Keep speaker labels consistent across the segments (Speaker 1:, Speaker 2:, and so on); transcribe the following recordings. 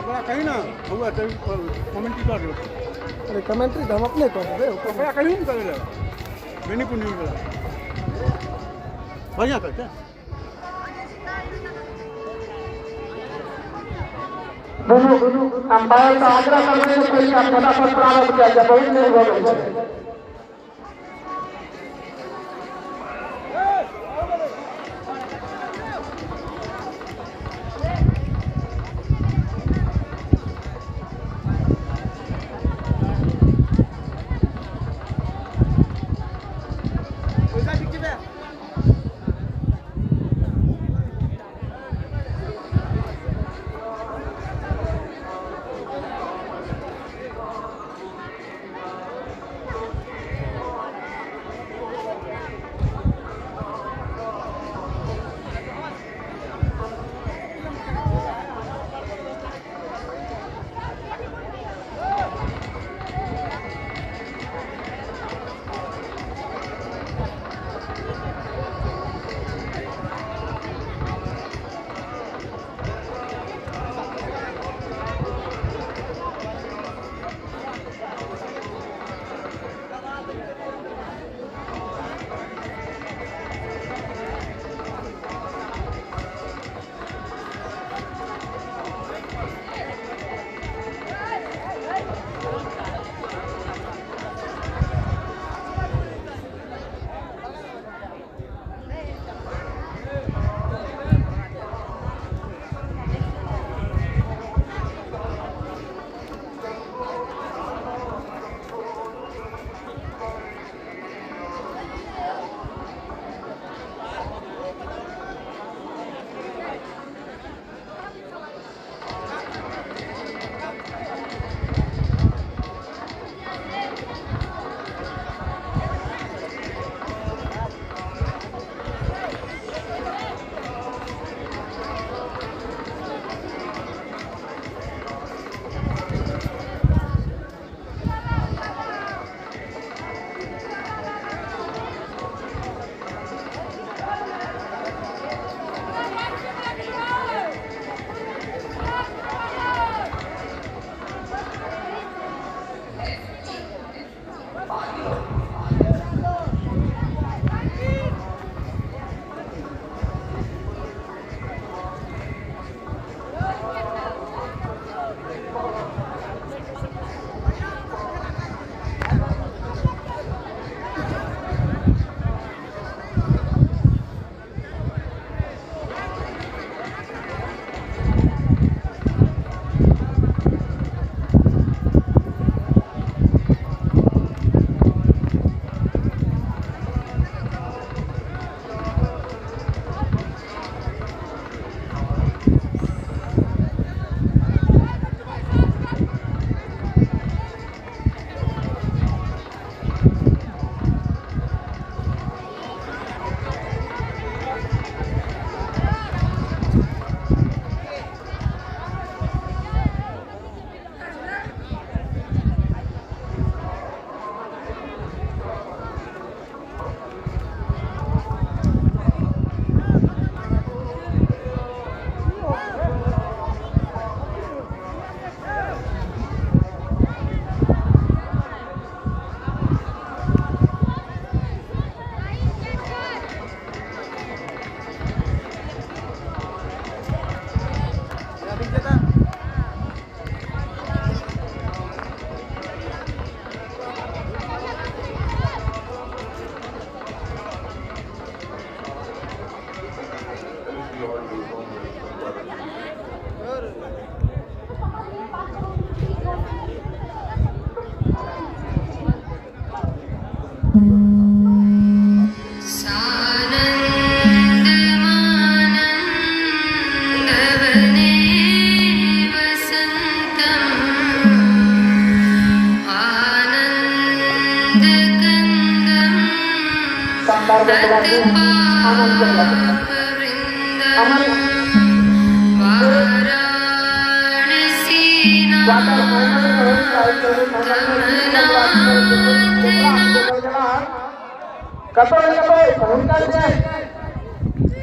Speaker 1: कहीं ना हुआ तो कमेंट्री कर रहे हो।
Speaker 2: अरे कमेंट्री तो हम अपने कर रहे हो
Speaker 1: बड़ा कहीं नहीं करेगा मैंने कुछ नहीं करा बढ़िया करते हैं
Speaker 2: अंपायर का आग्रह करने से पहले आप फटाफट प्रारंभ किया जाए बहुत देर हो गई है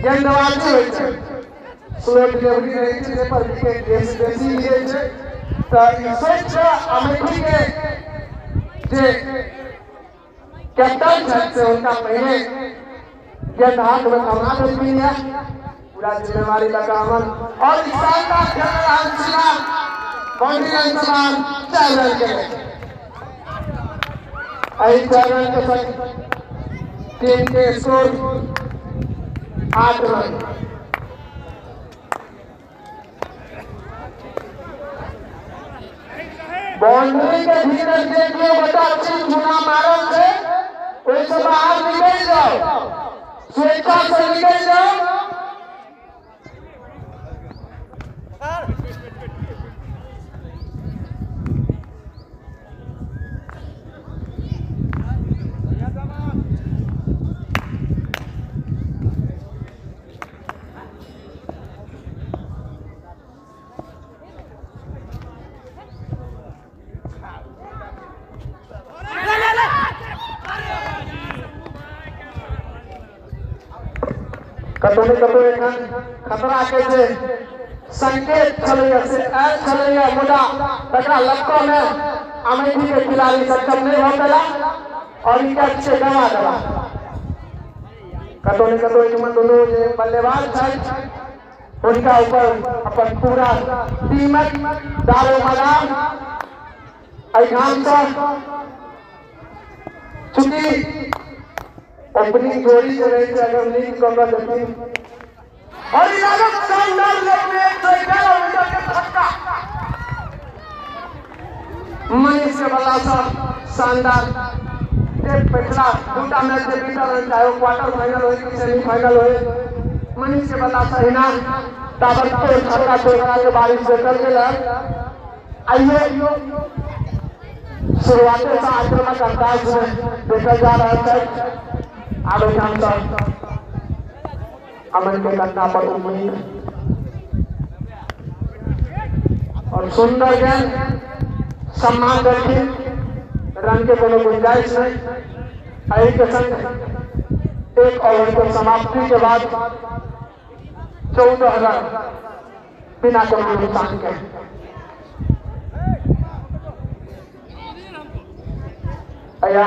Speaker 2: गेंदबाजी होई छै स्लो डिलीवरी रहै छै जे पर विकेट बेसी मिलै छै। तो सोच अमेठी के जे कैप्टन से उनका पहले गेंद हाथ में थमा देती है, पूरा जिम्मेवारी लगा अमन और शानदार खेल रहा है बाउंड्री लाइन समान 4 रन के 4 रन के साथ टीम के स्कोर 8 रन। बाउंड्री के भीतर देखिए बता अच्छी गुना मारो से वैसे बाहर निकल जाओ, स्वेच्छा से निकल जाओ। कतों एखन खतरा के जे संकेत छलैया से आयल छलैया मुदा तकरा लक्ष्य में अमेठी के खिलाड़ी सक्षम नहीं हो पेला और विकेट से गवा देला। कतों एखन दोनों जे बल्लेबाज छै उनका ऊपर अपन पूरा टीमक दारो मदार एठाम से चूंकि ओपनिंग जोड़ी से रही थी अगर लीड कर देती और इलाका शानदार लगने छक्का मनीष के बल्ला सा शानदार पिछला दूटा मैच से बीता चाहे क्वार्टर फाइनल हो कि सेमीफाइनल हो मनीष के बल्ला सा हिना ताबड़तोड़ छक्का छोड़ा के बारिश से कर गया। आइए शुरुआत से आक्रमक अंदाज में देखा जा रहा है आगे अमन के कन्ना पर उम्मीद और सुंदर गेंद सम्मान रखी रन के कोनो गुंजाइश नहीं। के संग 1 ओवर की समाप्ति के बाद 14 रन बिना कोनो नुकसान के।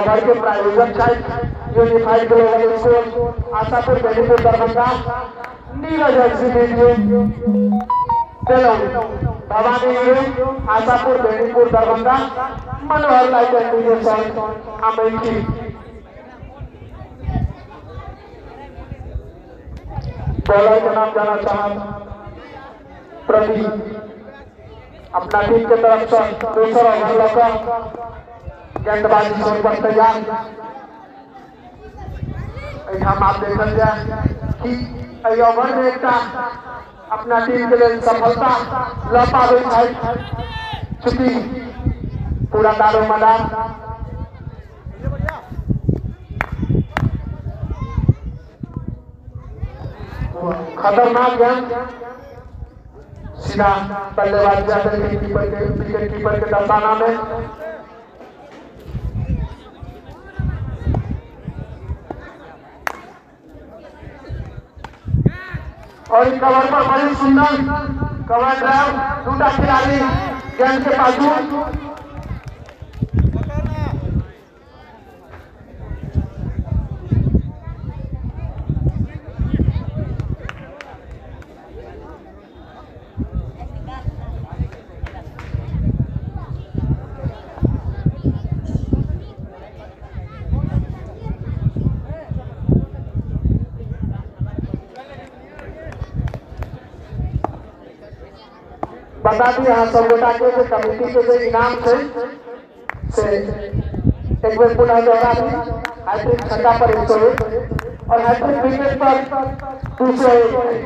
Speaker 2: भर के प्रायोजक site unified global school Ashapur Benipur Darbhanga Neeraj video Bhavani Ashapur Benipur Darbhanga Manohar light and video song Amethi. Bowler का नाम जाना चाहता प्रदीप अपना टीम के तरफ से दूसरा ओवर लगा गेंदबाजी छोड़ पर तैयार। हम आप देखल जाए कि ओवर में एक अपना टीम के लिए सफलता ला पावे है चूंकि पूरा दारो मदार खतरनाक गेंद सीधा बल्लेबाज जाकर विकेट कीपर के दस्ताना में और कवर पर बड़ी सुंदर कवर ड्राइव दूटा खिलाड़ी गेंद के बाजू बता दी यहाँ सब गोटा के कमेटी के जो इनाम से एक बार पुनः दोहरा दी हैट्रिक छक्का पर 101 और हैट्रिक विकेट पर 201।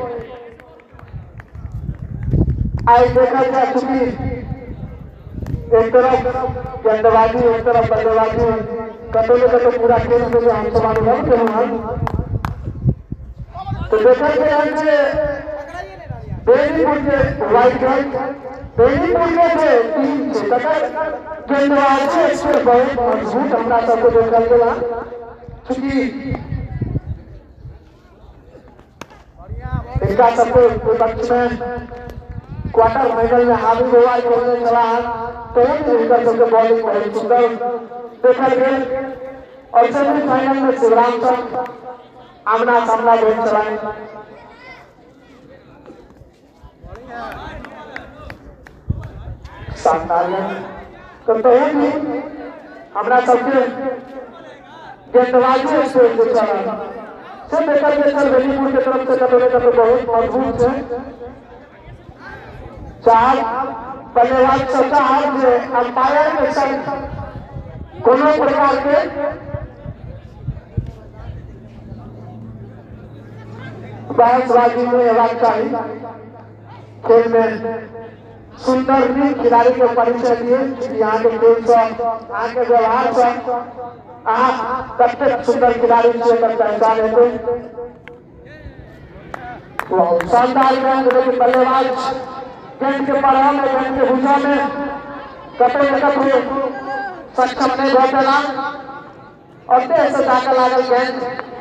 Speaker 2: आज देखा जाए चूंकि एक तरफ गेंदबाजी एक तरफ बल्लेबाजी कतों पूरा खेल में हम सब अनुभव के तो देखा जाए बेनीपुर के वाइट बेनीपुर के थे 3 गेंदबाज से बहुत मजबूत हमरा सबको देखल गेला चूंकि इनका सबको विपक्ष में क्वार्टर फाइनल में हावी गोवाल खेलने चला है तो इनकर सबके बॉलिंग बहुत सुंदर देखा गया और सेमीफाइनल में शिवराम सर आमना सामना भेज चलाए शानदार तो हमारा सबके गेंदबाजी स्टेज पे चला सब देखा के सर वेलीपुर की तरफ से कटोरे का तो बहुत मजबूत है चार बल्लेबाज चौथा हाथ से अंपायर के संग कोनो प्रकार के बहसबाजी में हेबाक चाहिए खेल में सुंदर भी खिलाड़ी के परिचय दिए यहाँ के खेल से यहाँ के व्यवहार से कत्ते सुंदर खिलाड़ी से पहचान है शानदार गेंद लेकिन बल्लेबाज गेंद के पड़ाव में गेंद के भुजा में कपड़े कपड़े सक्षम नहीं पहुंचेगा और तेज से जाकर लागल गेंद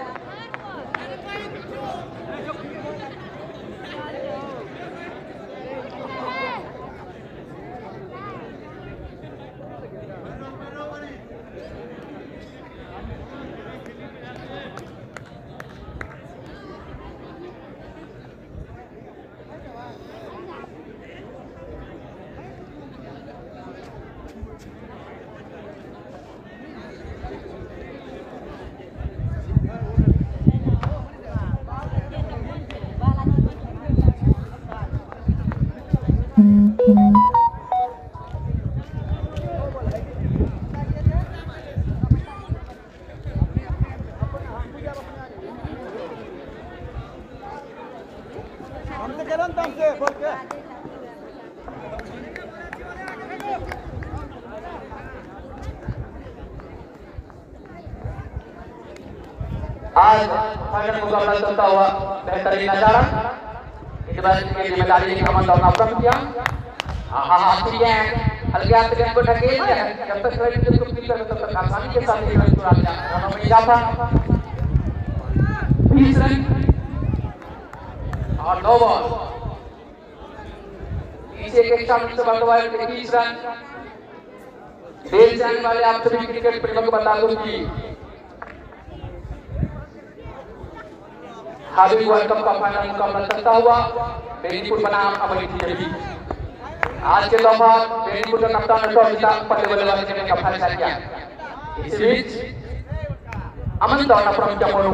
Speaker 2: आज फाइनल मुकाबला चलता हुआ बेहतरीन नजारा इस बार की जिम्मेदारी का मतलब अपना किया ठीक है हल्के हाथ गेंद को ढकेल दिया जब तक खिलाड़ी को पीछे तब तक आसानी के साथ गेंद छुड़ा दिया रनों में इजाफा 20 रन और 9 बॉल पीछे के सामने से बल्लेबाज 20 रन देश जाने वाले आप सभी क्रिकेट प्रेमियों को बता दूं कि हावी वर्ल्ड कप का फाइनल मुकाबला चलता हुआ बेनीपुर बनाम अमरीकी के बीच आज के दौरान बेनीपुर का कप्तान टॉस जीता पहले बल्लेबाजी करने का फैसला किया इस बीच अमन दौना प्रमुख जमोनों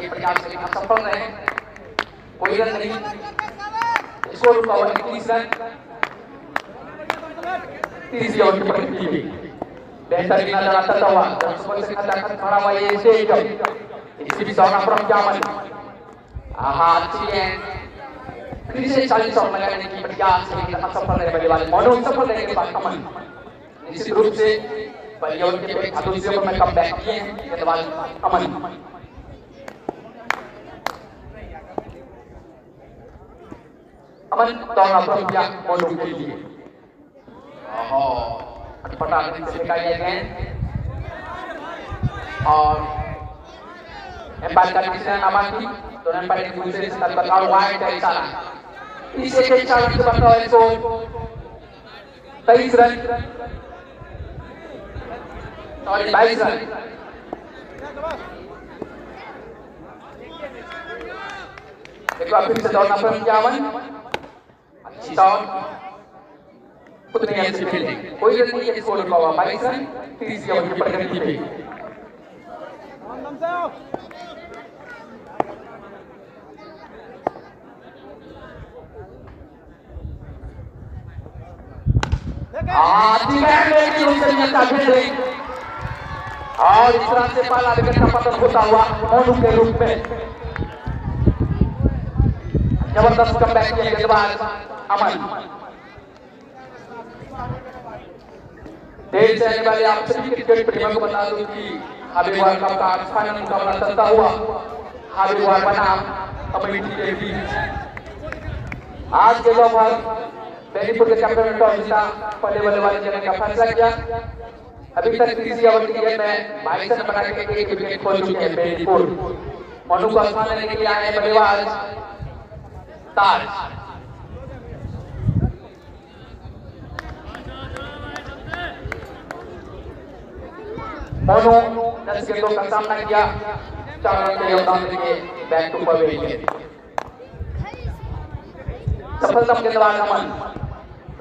Speaker 2: के प्रयास से असफल रहे कोई रन नहीं स्कोर का 21 रन 30 ओवर की प्रगति हुई बेहतरीन नजर आता हुआ सुपर से खड़ा हुआ ये स्टेज इसकी भी सौना प्रमुख जामन अच्छी है फिर से 40 ओवर लगाने की प्रयास से असफल रहे बल्लेबाज मोनू सफल रहने के बाद अमन निश्चित रूप से पहले ओवर के दूसरे ओवर में कम बैक किए गेंदबाज अमन दौड़ा प्रमुख मोनू के लिए फटाफट से निकालिए गए और एम्पायर का डिसीजन अमानी दोनों एम्पायर एक दूसरे से तब और वाइड का इशारा इसे के इशारे से बताओ इसको 23 रन सॉरी 22 रन देखो फिर से दौड़ना पर जावन अच्छी शॉट उतने ऐसे खेले कोई रन नहीं स्कोर का हुआ 22 रन 30 ओवर की प्रगति पे और इस तरह से पहला विकेट का पतन होता हुआ मोनू के रूप में जबरदस्त कमबैक किया गेंदबाज अमन देश से आने वाले आप सभी क्रिकेट प्रेमियों को बता दूं कि हावी वर्ल्ड कप का फाइनल मुकाबला चलता हुआ हावी वर्ल्ड बनाम अमरीकी के बीच आज के दौरान बेनीपुर के कैप्टन टॉस जीता पहले बल्लेबाजी करने का फैसला किया अभी तक 30 ओवर की गेंद में 22 रन बना के एक विकेट खो चुके हैं बेनीपुर मोनू को आसमान लेने के लिए आए बल्लेबाज
Speaker 3: ताज। मोनू 10 गेंदों का सामना किया, 4 रन के योगदान देके बैक टू पर विकेट। सफलतम गेंदबाज अमन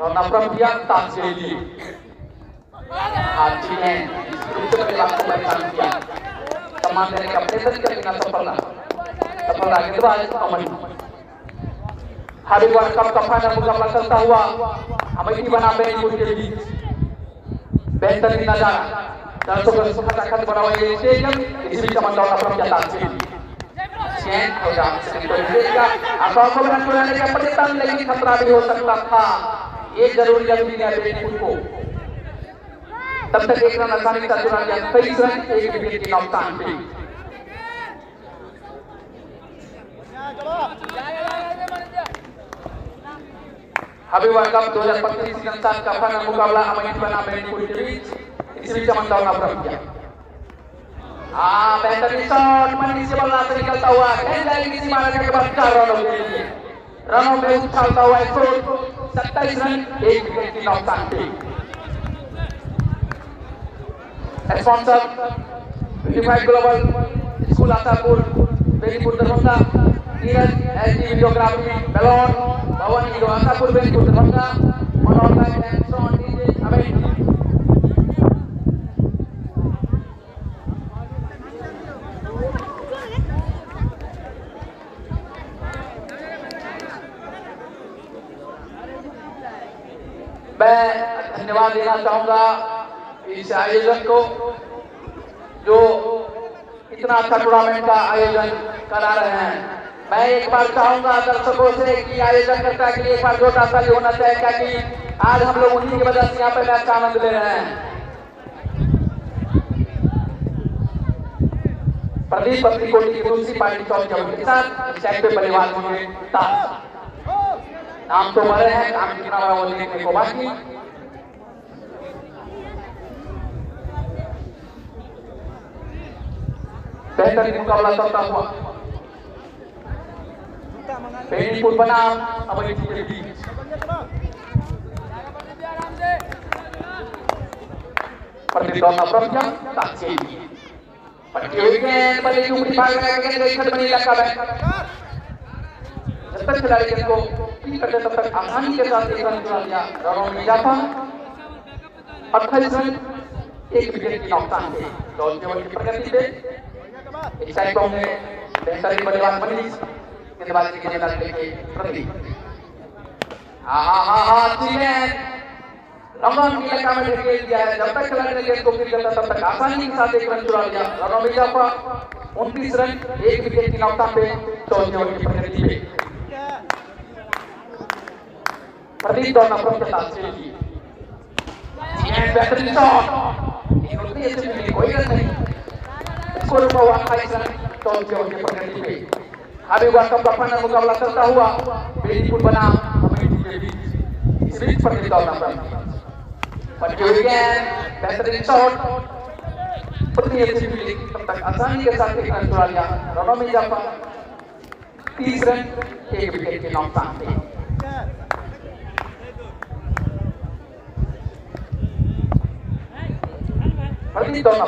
Speaker 3: और नफरत किया ताज से लिए आज ने दूसरे गेंदबाज को परेशान किया, सम्मान देने का प्रयत्न किया लेकिन सफल गेंदबाज अमन। हार्दिक वर्ल्ड कप का फाइनल मुकाबला चलता हुआ अमेठी बना बेनीपुर के बीच बेहतरीन नजारा, दर्शकों को खचाखच बना हुआ ये स्टेडियम, इसी बीच अमन का प्रम जाता है चैन हो जाएगा आंखों को बना चुराने का प्रयत्न, लेकिन खतरा भी हो सकता था। एक जरूरी जल्दी ने बेनीपुर को तब तक 1 रन आसानी से चुरा लिया, 23 रन 1 विकेट के नुकसान पे। अभी वर्ल्ड कप 2025 सीजन 7 का फाइनल मुकाबला अमेठी बना बेनीपुर के बीच, इसी बीच अमन का प्रम किया। बेहतरीन शॉट मंडी से बल्ला से निकलता हुआ किसी मारने के बाद 4 रनों के लिए रनों में उछालता हुआ 27 रन 1 विकेट की नुकसान पे। Sponsor unified global school Ashapur Benipur Darbhanga, Neeraj SD videography Belon Bhawan hero Ashapur Benipur Darbhanga, Manohar and son DJ Amethi. मैं धन्यवाद देना चाहूंगा इस आयोजन को जो इतना अच्छा टूर्नामेंट का आयोजन करा रहे हैं। मैं एक बार चाहूंगा दर्शकों से कि आयोजन करता के लिए एक बार जोरदार ताली होना चाहिए, क्योंकि आज हम लोग उन्हीं की वजह से यहाँ पे मैच का आनंद ले रहे हैं। प्रदीप अपनी कोटी की दूसरी पार्टी चौक के साथ साइड पे परिवार होंगे नाम तो बड़े हैं, काम कितना बड़ा वो देखने को बाकी। बेहतरीन मुकाबला चलता हुआ बेनीपुर बनाम अमेठी के बीच प्रतिद्वंद्विता प्रक्रिया ताकि पट्टी हुई गेंद बल्ले की ऊपरी भाग में गेंद देखकर बनी इलाका में जब तक खिलाड़ी गेंद को पीक करते तब तक आसानी के साथ 1 रन चुरा लिया, रनों में इजाफा 28 रन 1 विकेट की नुकसान पे। टॉस केवल की प्रगति पे इस साइड को में बेहतरीन बल्लेबाज मनीष गेंदबाजी की जिम्मेदारी लेके प्रदीप अच्छी गेंद रमन की इलाका में ढकेल दिया है। जब तक खिलाड़ी ने गेंद को पीक करता तब तक आसानी के साथ 1 रन चुरा लिया, रनों में इजाफा 29 रन 1 विकेट की नुकसान पे। टॉस केवल की प्रगति पे प्रदीप दोनों प्रमुख साथ से बेहतरीन शॉट कोई रन नहीं, स्कोर पर 28 रन 14 ओवर के प्रगति पे। अभी वर्ल्ड कप का फाइनल मुकाबला चलता हुआ बेनीपुर बनाम अमेठी के बीच, इस बीच प्रदीप दोनों बेहतरीन शॉट तब तक आसानी के साथ 1 रन चुरा लिया, रनों में इजाफा 30 रन 1 विकेट के नुकसान पे। प्रदीप दोनों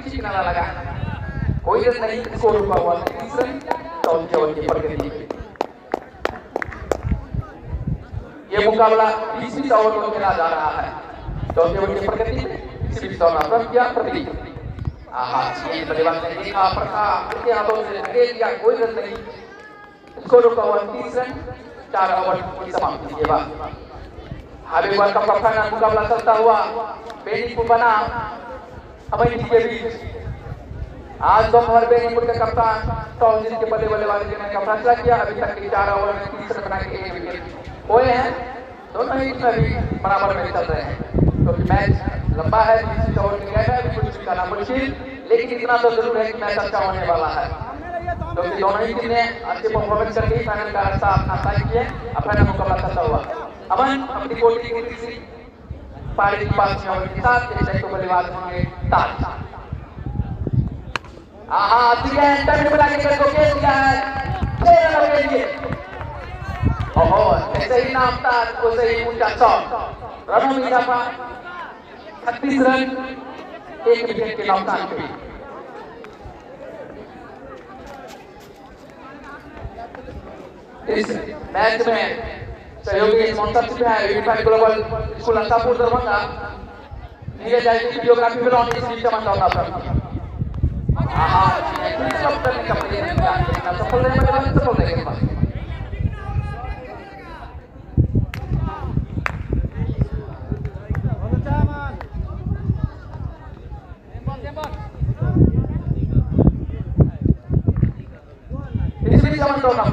Speaker 3: किनारा लगा, कोई रन नहीं, स्कोर रुका हुआ 30 रन 14 ओवर की प्रगति पे। ये मुकाबला 20 ओवर में खेला जा रहा है, 14 ओवर की प्रगति पे। इसी बीच दोनों रन किया प्रदीप, बल्लेबाज ने देखा प्रथा उसके हाथों से धकेल दिया, कोई रन नहीं, स्कोर रुका हुआ 30 रन 4 ओवर की समाप्ति के बाद। अभी वर्ल्ड कप का फाइनल मुकाबला चलता हुआ बेनीपुर बनाम अमेठी के बीच। आज दोपहर बेनीपुर के कप्तान टॉस जीत के बल्लेबाजी करने का फैसला किया। अभी तक के 4 ओवर में 30 रन बना के 1 विकेट हुए हैं, दोनों ही अभी बराबर में चल रहे हैं क्योंकि मैच लंबा है, 20 ओवर की गेम है, कुछ करना मुश्किल, लेकिन इतना तो जरूर है कि मैच अच्छा होने वाला है क्योंकि दोनों ही टीम ने अच्छे परफॉर्मेंस करके फाइनल का रास्ता अपना तय किया। अब फाइनल मुकाबला चलता हुआ अमन अपनी कोटी की तीसरी पारी की 5 ओवर के साथ एक को बल्लेबाज होंगे ताज। अच्छी गेंद टाइम बना के गेंद को खेल दिया है, 6 रनों के लिए। ओहो, ऐसे ही नामता वैसे ही ऊंचा शॉट, रनों में इजाफा 36 रन 1 विकेट के नुकसान पे। इस मैच में सहयोगी स्पॉन्सरशिप है unified global school Antapur Darbhanga, Neeraj I videography film इस बीच में होता है। सब करने का प्रयास सफल रहे मतलब सफल रहेगा। इस बीच में तो ना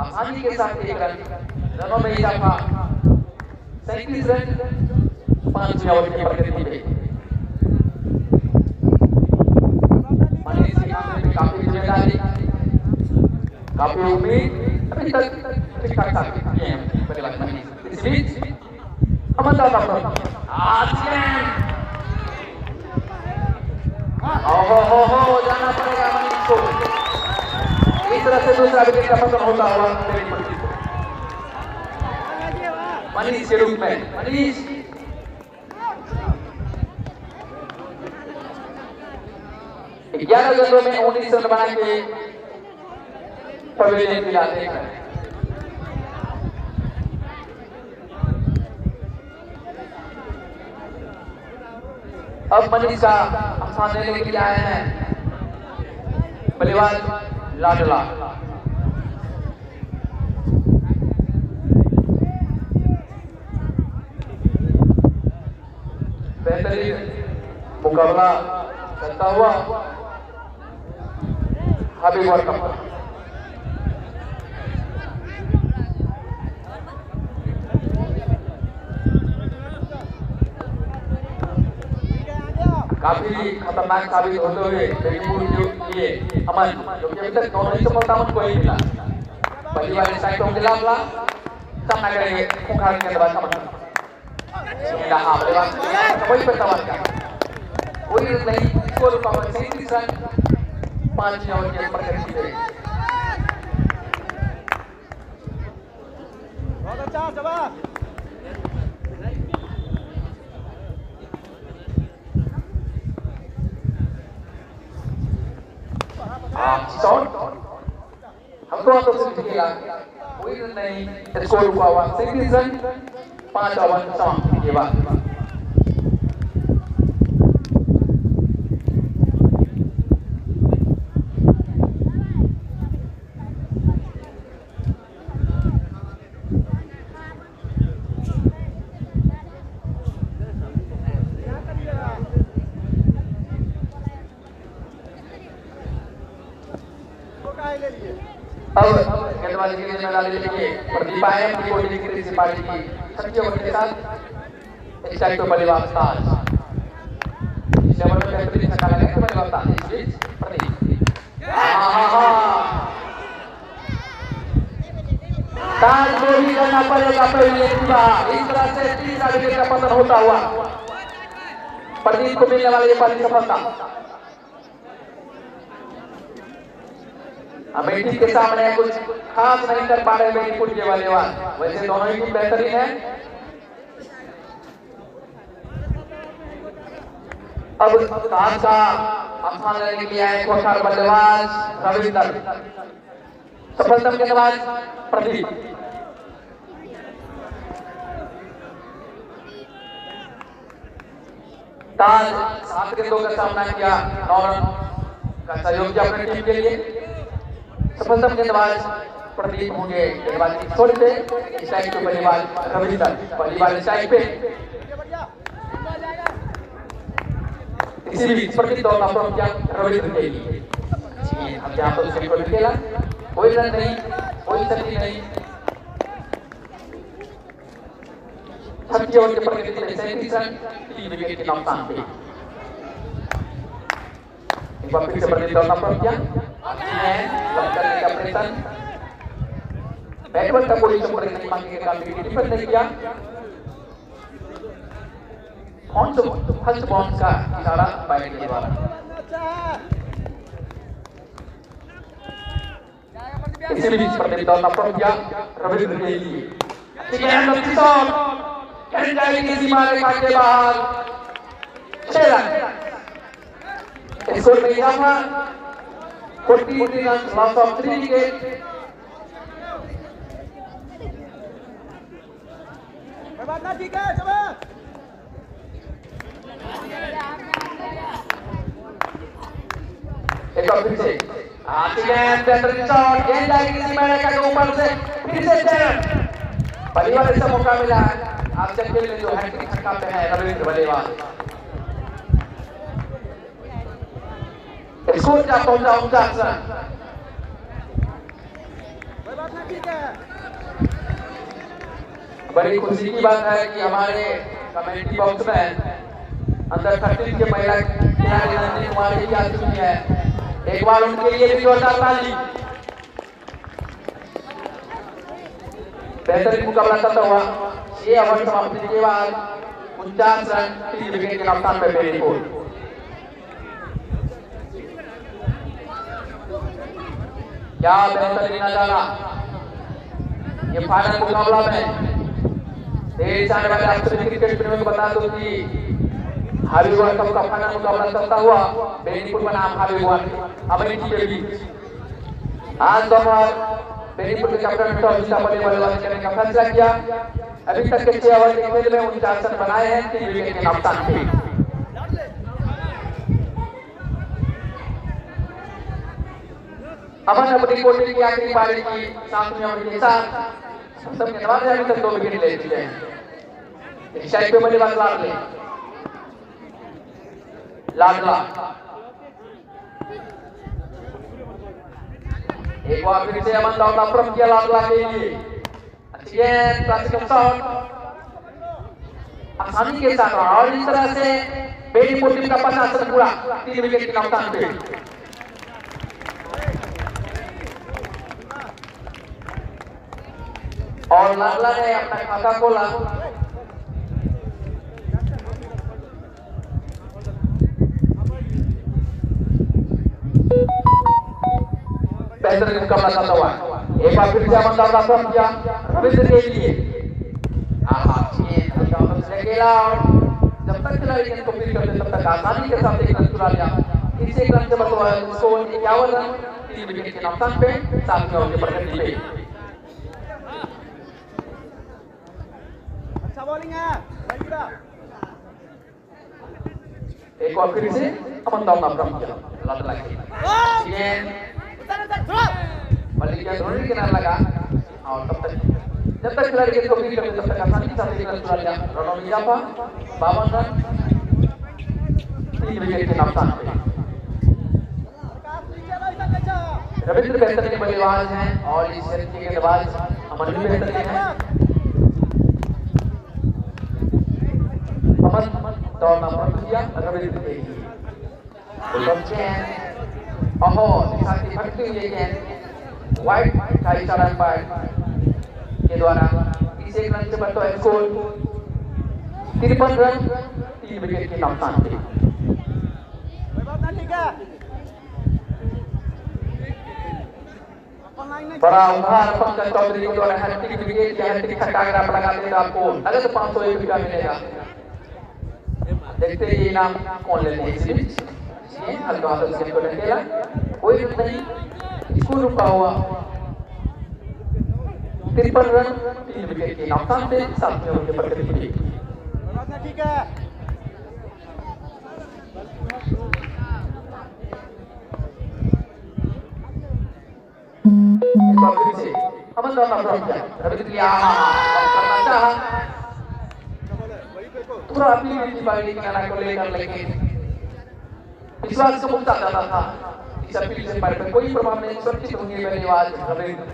Speaker 3: आसानी के साथ 1 रन, रनों में इजाफा 37 रन 5 ओवर की प्रगति पे। मनीष की में काफी जिम्मेदारी, काफी उम्मीद, अभी तक ठीक ठाक किए हैं बल्लेबाज मनीष। इस बीच अमन दादा हो जाना पड़ेगा मनीष को। इस तरह से दूसरा विकेट का पतन होता हुआ मनीष के रूप में। मनीष 11 गेंदों में 19 रन बना के पवेलियन दिलाते हैं। अब मनीष का स्थान लेने के लिए आए हैं बल्लेबाज लाडला। बेहतरीन मुकाबला करता हुआ हबीब वर्ल्ड कप। काफी खतरनाक साबित होते हुए के लिए अमन, जो कि अभी तक दोनों ही सफलता को ही मिला। पहली बार स्ट्राइक के खिलाफ सामना करेंगे खुंखार के बाद समझ हाँ बल्लेबाज वही पर सवाल का कोई नहीं, स्कोर पावर 37 रन 5 ओवर के प्रगति पे।
Speaker 1: बहुत अच्छा शाबाश।
Speaker 3: शॉट हमको तो सिर्फ खेला, कोई नहीं, स्कोर हुआ 37 रन 5 ओवर समाप्ति के बाद। अब गेंदबाजी की जिम्मेदारी लेंगे प्रदीप आयम की कोहली की से पार्टी की 36 ओवर के साथ इस टाइम पे बल्लेबाज ताज इस ओवर में बेहतरीन छक्का लगा के बल्लेबाज ताज इस बीच प्रदीप ताज को भी करना पड़ेगा पहले पूरा। इस तरह से 3 विकेट का पतन होता हुआ प्रदीप को मिलने वाली ये पहली सफलता। अमेठी के सामने कुछ खास नहीं कर पा रहे बेनीपुर के बल्लेबाज, वैसे दोनों ही बेहतरीन है। अब ताज का स्थान लेने के लिए आए कोठार बल्लेबाज रविंदर, सफलतम गेंदबाज प्रदीप। ताज 7 गेंदों का सामना किया, 9 रन का सहयोग किया अपनी टीम के लिए। सफलतम गेंदबाज प्रदीप होंगे गेंदबाज की छोर पे, स्ट्राइक पे बल्लेबाज रविंदर, पहली बार स्ट्राइक पे। इसी बीच प्रदीप दौड़ना शुरू किया रविंदर के लिए। अब यहाँ पर उसने कोई खेला, कोई रन नहीं, कोई क्षति नहीं। 36 ओवर के प्रगति में 37 रन 3 विकेट के नुकसान पे। एक बार फिर से प्रदीप दौड़ना शुरू किया, करने का प्रयत्न, बैटबॉल का कोई संपर्क नहीं मांगे का डिफेंड नहीं किया। फर्स्ट बाउंस का इशारा बैट के द्वारा। इसी बीच प्रतियोगिता नाम किया रविंद्र के लिए ठीक है हम किसान कैन जाएगी की सीमा रेखा के बाहर 6 रन स्कोर में यहाँ 43 रन लॉस ऑफ 3 विकेट
Speaker 1: बात ना ठीक है चलो
Speaker 3: एक और फिर से ठीक है बेहतरीन शॉट गेंद जाएगी किसी मैदान के ऊपर से फिर से चेयर बल्लेबाज से मौका मिला है आप चक्के में जो हैट्रिक छक्का पे है रविंद्र बल्लेबाज स्कोर क्या पहुंचा 49 रन
Speaker 1: बात ना ठीक है
Speaker 3: बड़ी खुशी की बात है कि हमारे कमेटी बॉक्स में अंडर 13 के महिला खिलाड़ी नंदी कुमारी की आ चुकी है एक बार उनके लिए भी जोरदार ताली बेहतरीन मुकाबला करता हुआ 6 ओवर समाप्ति के बाद 49 रन 3 विकेट के नुकसान पे बेनीपुर क्या बेहतरीन नजारा ये फाइनल मुकाबला में देश जाने वाले राष्ट्रीय क्रिकेट प्रेमियों को बता दूं कि हावी वर्ल्ड कप का फाइनल मुकाबला चलता हुआ बेनीपुर बनाम हावी वर्ल्ड अमेरिकी के बीच आज दोपहर बेनीपुर के कैप्टन टॉस जीता बल्लेबाजी करने का फैसला किया अभी तक के 6 ओवर के खेल में 49 रन बनाए हैं 3 विकेट के नुकसान पे अमन अपनी कोटी की आखिरी पारी की 7वीं ओवर के साथ सब गेंदबाज अभी तक 2 विकेट ले चुके हैं इस साइड पे बल्लेबाज लाडला एक बार फिर से अमन दाऊद अप्रम किया लाडला के लिए अच्छी गेंद क्लासिकल शॉट आसानी के साथ और इस तरह से बेनीपुर टीम का 50 रन पूरा 3 विकेट के नुकसान पे और लाडला ने अपना खाता खोला बेहतरीन मुकाबला चलता हुआ एक बार फिर से अमन दाऊद अप्रम किया रविंद्र के लिए जब तक खिलाड़ी गेंद को फील्ड करते तब तक आसानी के साथ एक रन चुरा लिया इस एक रन से बदलवा स्कोर 51 रन 3 विकेट के नुकसान पे 7वें ओवर के प्रगति पे
Speaker 1: अच्छा बॉलिंग है
Speaker 3: एक और फिर से अमन दाऊद अप्रम किया लाडला के गेंद मलिक धोनी के नाम लगा और तब तक जब तक खिलाड़ी गेंद को फील्ड करते तब तक आसानी के साथ एक रन चुरा लिया रनों में इजाफा 52 रन 3 विकेट के नुकसान पे रविंद्र बेहतरीन बल्लेबाज हैं और इस सेट के गेंदबाज अमन भी बेहतरीन हैं अमन दौड़ना बंद किया रविंद्र के लिए ओहो साथी भटकी हुई गेंद वाइड का इशारा अंपायर के द्वारा इस एक रन से बढ़ता है स्कोर 53 रन 3 विकेट के नुकसान पे बड़ा उधार पंकज चौधरी के द्वारा हैट्रिक विकेट या हैट्रिक छक्का अगर आप लगाते हैं तो आपको नगद 501 रुपया मिलेगा देखते हैं ये इनाम कौन लेते हैं इसी बीच हल्का हाथ से को ढकेला कोई नहीं इसको रुका हुआ 53 रन 3 विकेट के नुकसान पे 7वें ओवर के प्रगति पे
Speaker 1: ठीक है
Speaker 3: एक बार फिर से अमन दाऊद अप्रम किया रविंद्र करना चाहा पूरा अपनी पारी की नाना को लेकर लेकिन विश्वास से मुक्त जाता था इस अपील से पर कोई प्रभाव नहीं सुरक्षित होंगे बल्लेबाज रविंद्र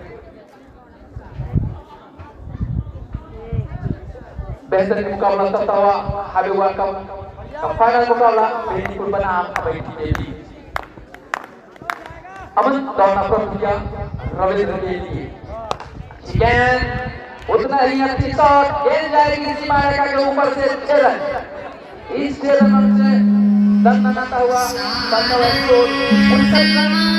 Speaker 3: बेहतरीन मुकाबला चलता हुआ हावी वर्ल्ड कप का फाइनल मुकाबला बेनीपुर बनाम अमेरिकी के बीच अमन दाऊद अप्रम किया रविंद्र के लिए गेंद उतना ही अच्छी शॉट गेंद जाएगी सीमा रेखा के ऊपर से 6 रन इस 6 रन से दंडनाता हुआ स्कोर 59 रन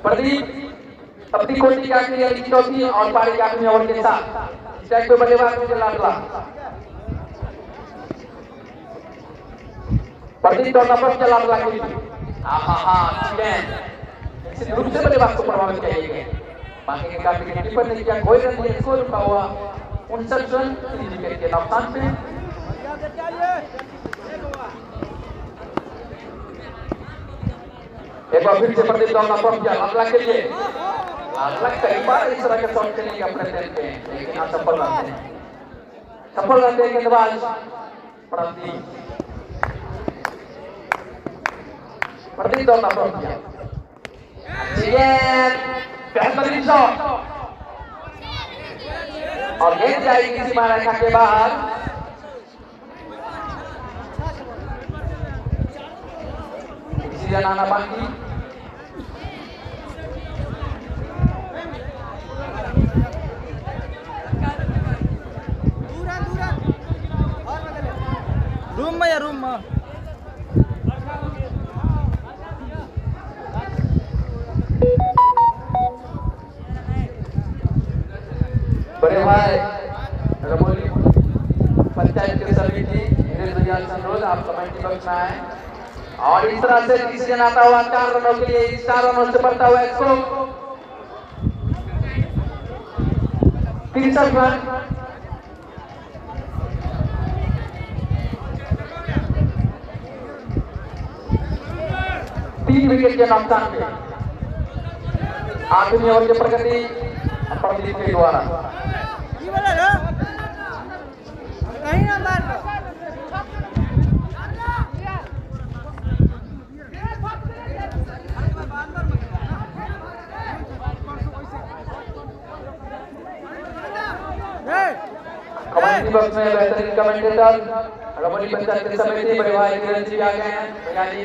Speaker 3: प्रदीप अपनी कोटी का आखिरी चौथी और पारी के आखिरी ओवर के साथ स्ट्राइक पे बल्लेबाज मुझे लाडला प्रदीप तो नंबर के लाडला की निश्चित रूप से बल्लेबाज को प्रभावित किया गया बाकी के काफी कीपर ने किया कोई रन नहीं स्कोर रुका हुआ 59 रन 3 विकेट के नुकसान पे एक बार फिर से प्रदीप दौड़ना पंप किया लाडला के लिए लाडला कई बार इस तरह के शॉट खेलने का प्रयत्न किए लेकिन असफल रहते हैं गेंदबाज प्रदीप दौड़ना पंप किया बेहतरीन शॉट और गेंद जाएगी किसी मारेखा के बाहर आना बाकी
Speaker 4: रूम में या रूम में
Speaker 3: बड़े भाई रमोली पंचायत के समिति अनुरोध आप कमेटी बॉक्स में आए और इस तरह से तीसरे आता हुआ 4 रनों के लिए 4 रनों से बढ़ता हुआ 163 रन तीन विकेट के नुकसान पे आखिरी ओवर की प्रगति प्रदीप के द्वारा
Speaker 4: कहीं ना मार
Speaker 3: कमेटी बॉक्स में बेहतरीन कमेंटेटर रमोली पंचायत के समिति बड़े भाई किरण जी आ गए हैं भैया जी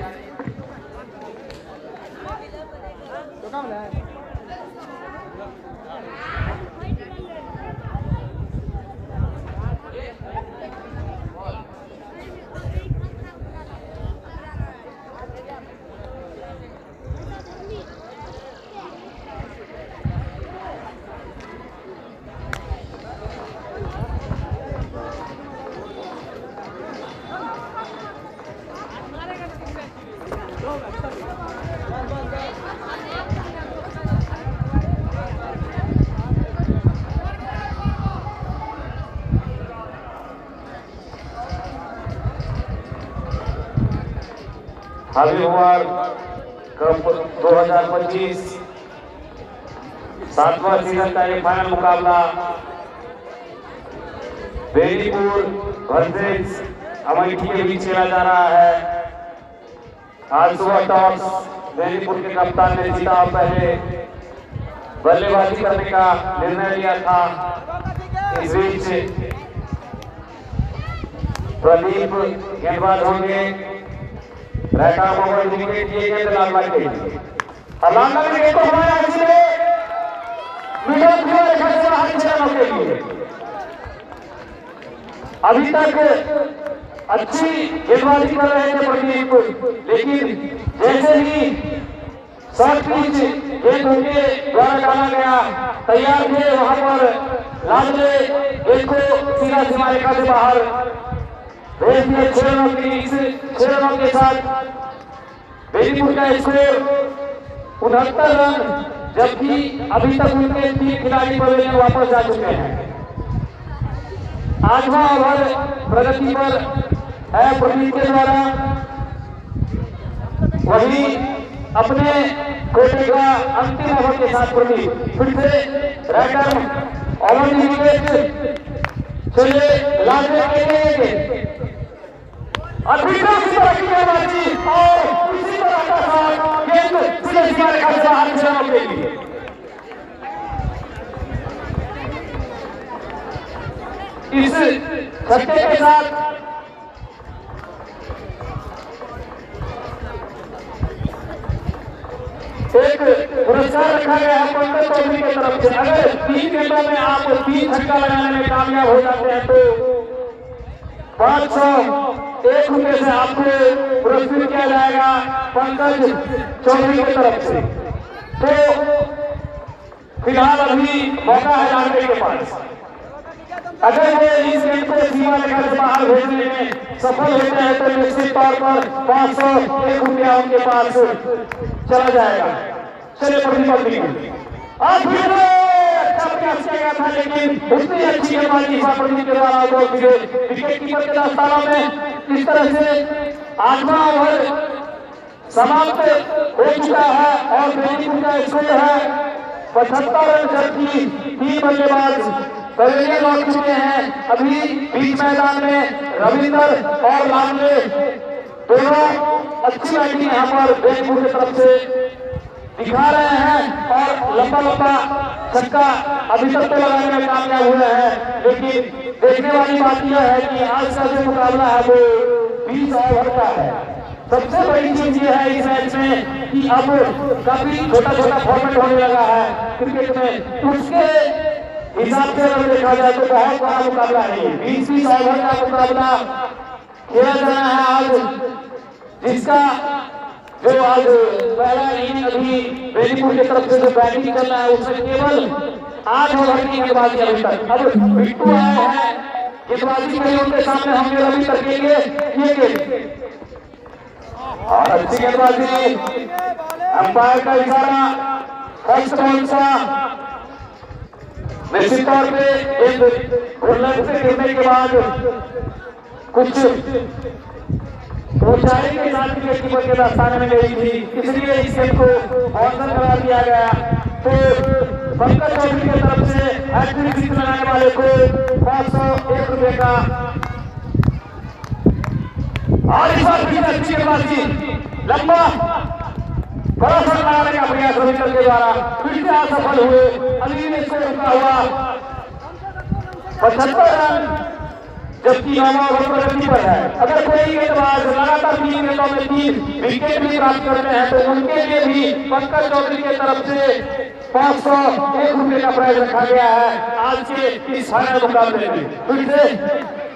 Speaker 5: अभी ओवर कप 2025 7वां सीजन का ये फाइनल मुकाबला बेनीपुर वर्सेस अमेठी के बीच खेला जा रहा है। आज सुबह टॉस बेनीपुर के कप्तान ने जीता और पहले बल्लेबाजी करने का निर्णय लिया था। इस बीच प्रदीप गेंदबाज होंगे। रहता मोबाइल विकेट दिए गए लाडला के लिए लाडला ने विकेट को हमारा इसलिए मिडल को रेखा से बाहर चलाने के लिए अभी तक अच्छी गेंदबाजी कर रहे थे प्रदीप, लेकिन जैसे ही शॉर्ट पिच गेंद उनके द्वारा डाला गया तैयार थे वहां पर लाडले गेंद को सीधा सीमा रेखा से बाहर भेज दिए। 6 रनों की इनिंग्स 6 रनों के साथ बेनीपुर का स्कोर 69 रन, जबकि अभी तक उनके 3 खिलाड़ी पवेलियन में वापस जा चुके हैं। 8वां ओवर प्रगति पर है प्रदीप के द्वारा वही अपने कोटे का अंतिम ओवर के साथ प्रदीप फिर से राइटर ऑन विकेट चले लाने के लिए अधिकतम तरह की गेंदबाजी और इसी तरह का साथ गेंद सीधे सीधा रेखा से बाहर चलाने के लिए इस छक्के के साथ एक पुरस्कार रखा गया है पंकज चौधरी की तरफ से। अगर 3 गेंदों में आप 3 छक्का लगाने में कामयाब हो जाते हैं तो 501 रुपये से आपको पुरस्कृत किया जाएगा पंकज चौधरी की तरफ से। तो फिलहाल अभी मौका है जानने के पास, अगर वो इस गेंद को सीमा रेखा से बाहर भेजने में सफल होते हैं तो निश्चित तौर पर 501 रुपया उनके पास चला जाएगा। चलिए प्रदीप आज फिर अच्छा प्रयास किया गया था लेकिन उतनी अच्छी गेंदबाजी प्रदीप के द्वारा विकेट कीपर के दस्ताना में इस तरह से 8वां ओवर समाप्त हो चुका है और बेनीपुर का स्कोर है 75 रन, जबकि 3 बल्लेबाज पहले लौट चुके हैं। अभी बीच मैदान में रविंदर और लामले दोनों अच्छी बैटिंग यहाँ पर बेनीपुर की तरफ से दिखा रहे हैं और लंबा लंबा छक्का अभी तक तो लगाने में कामयाब हुए हैं। लेकिन देखने वाली बात यह है कि आज का जो मुकाबला है वो 20 ओवर का है। सबसे बड़ी चीज ये है इस मैच में कि अब काफी छोटा छोटा फॉर्मेट होने लगा है क्रिकेट में, उसके हिसाब से अगर देखा जाए तो बहुत बड़ा मुकाबला है। 20 ओवर का मुकाबला खेला जाना है आज, जिसका जो आज पहला इनिंग अभी बेनीपुर की तरफ से जो बैटिंग कर रहा है उसमें केवल 8 ओवर की गेंदबाजी अभी तक। अब बिट्टू आए हैं गेंदबाजी कहीं उनके सामने हमने रवि तकेंगे ये गेंद और अच्छी गेंदबाजी, अंपायर का इशारा फर्स्ट बॉल सा निश्चित तौर पे गेंद से गिरने के बाद कुछ ऊंचाई के साथ विकेट कीपर के दस्ताने में गई थी, इसलिए इस गेंद को बाउंसर करार दिया गया। तो पंकज चौधरी की तरफ से हैट्रिक सिक्स लगाने वाले को 501 रुपये का और इस बार फिर अच्छी गेंदबाजी, लंबा बड़ा शॉट लगाने का प्रयास रविंदर के द्वारा फिर से असफल हुए। अली ने इसको रुका हुआ 75 रन, जबकि 9वां ओवर प्रगति पर है। अगर कोई गेंदबाज लगातार 3 गेंदों में 3 विकेट भी प्राप्त करते हैं तो उनके लिए भी पंकज चौधरी की तरफ से 501 रुपये का प्राइज रखा गया है आज के इस फाइनल मुकाबले में। फिर से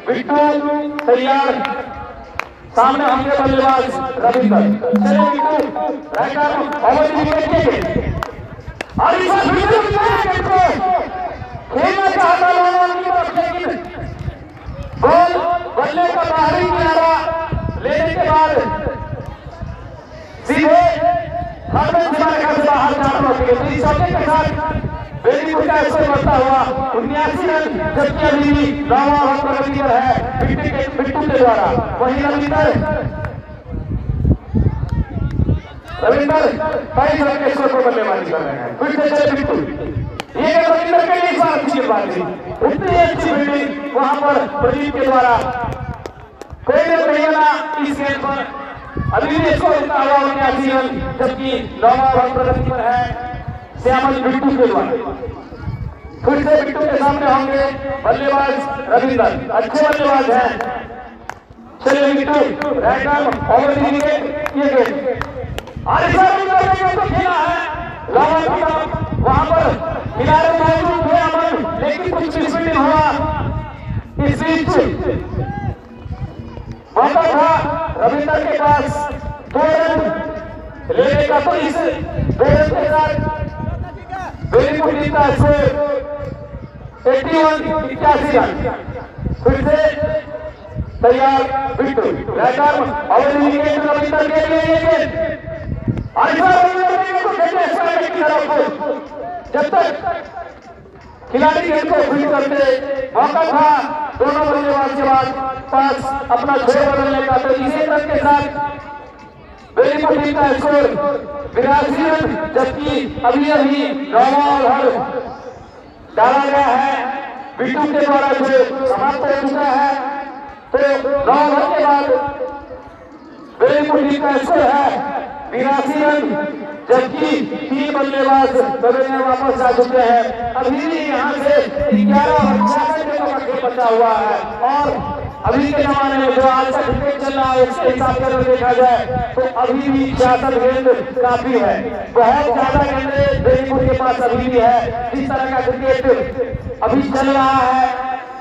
Speaker 5: बिट्टू तैयार, सामने होंगे बल्लेबाज रविंदर। चलिए बिट्टू राइटर ओवर विकेट के और इस बार विकेट को खेलना चाहता लेकिन गोल बल्ले का बाहरी किनारा लेने के बाद सीधे हरमन रेखा से बाहर जाना होगी। इस चौके के साथ बेनीपुर का स्कोर बढ़ता हुआ 79 रन, जबकि अभी 9वां ओवर प्रगति पर है बिट्टू के द्वारा। वहीं रविंदर 22 रन के स्कोर पर बल्लेबाजी कर रहे हैं। फिर से चले बिट्टू, ये रविंदर के लिए बात अच्छी गेंदबाजी, उतनी अच्छी फील्डिंग वहां पर प्रदीप के द्वारा। कोई नहीं बना इस गेंद पर, अभी भी इसको रुका हुआ 79 रन, जबकि 9वां ओवर प्रगति पर है श्यामल बिट्टू के द्वारा। फिर से बिट्टू के सामने होंगे बल्लेबाज रविंदर, अच्छे बल्लेबाज हैं। चलिए Bittu writer over the wicket, ये गेंद और इस बार तो खेला है वहां पर किनारे मौजूद हुए अमन, लेकिन कुछ मिसफील्डिंग हुआ। इस बीच मौका था रविंदर के पास 2 रन लेने का, तो इस 2 रन के साथ बेनीपुर जीता स्कोर 81 रन। फिर से तैयार बिट्टू राइटर और विकेट रविंदर के लिए और जब तक खिलाड़ी गेंद को फील्ड करते मौका था दोनों बल्लेबाज के बाद पास अपना छोर बदलने का, तो इसी रन के साथ बेनीपुर टीम का स्कोर 82 रन, जबकि अभी अभी 9वां ओवर डाला गया है बिट्टू के द्वारा जो समाप्त हो चुका है। तो 9 ओवर के बाद बेनीपुर टीम का स्कोर है 82 रन, जबकि 3 बल्लेबाज पवेलियन में वापस जा चुके हैं। अभी भी यहाँ से 11 और 66 गेंदों का खेल बचा हुआ है और अभी के जमाने में जो आज का क्रिकेट चल रहा है उसके हिसाब से अगर देखा जाए तो अभी भी 66 गेंद काफी है। बहुत ज्यादा गेंदें बेनीपुर के पास अभी भी है। जिस तरह का क्रिकेट अभी चल रहा है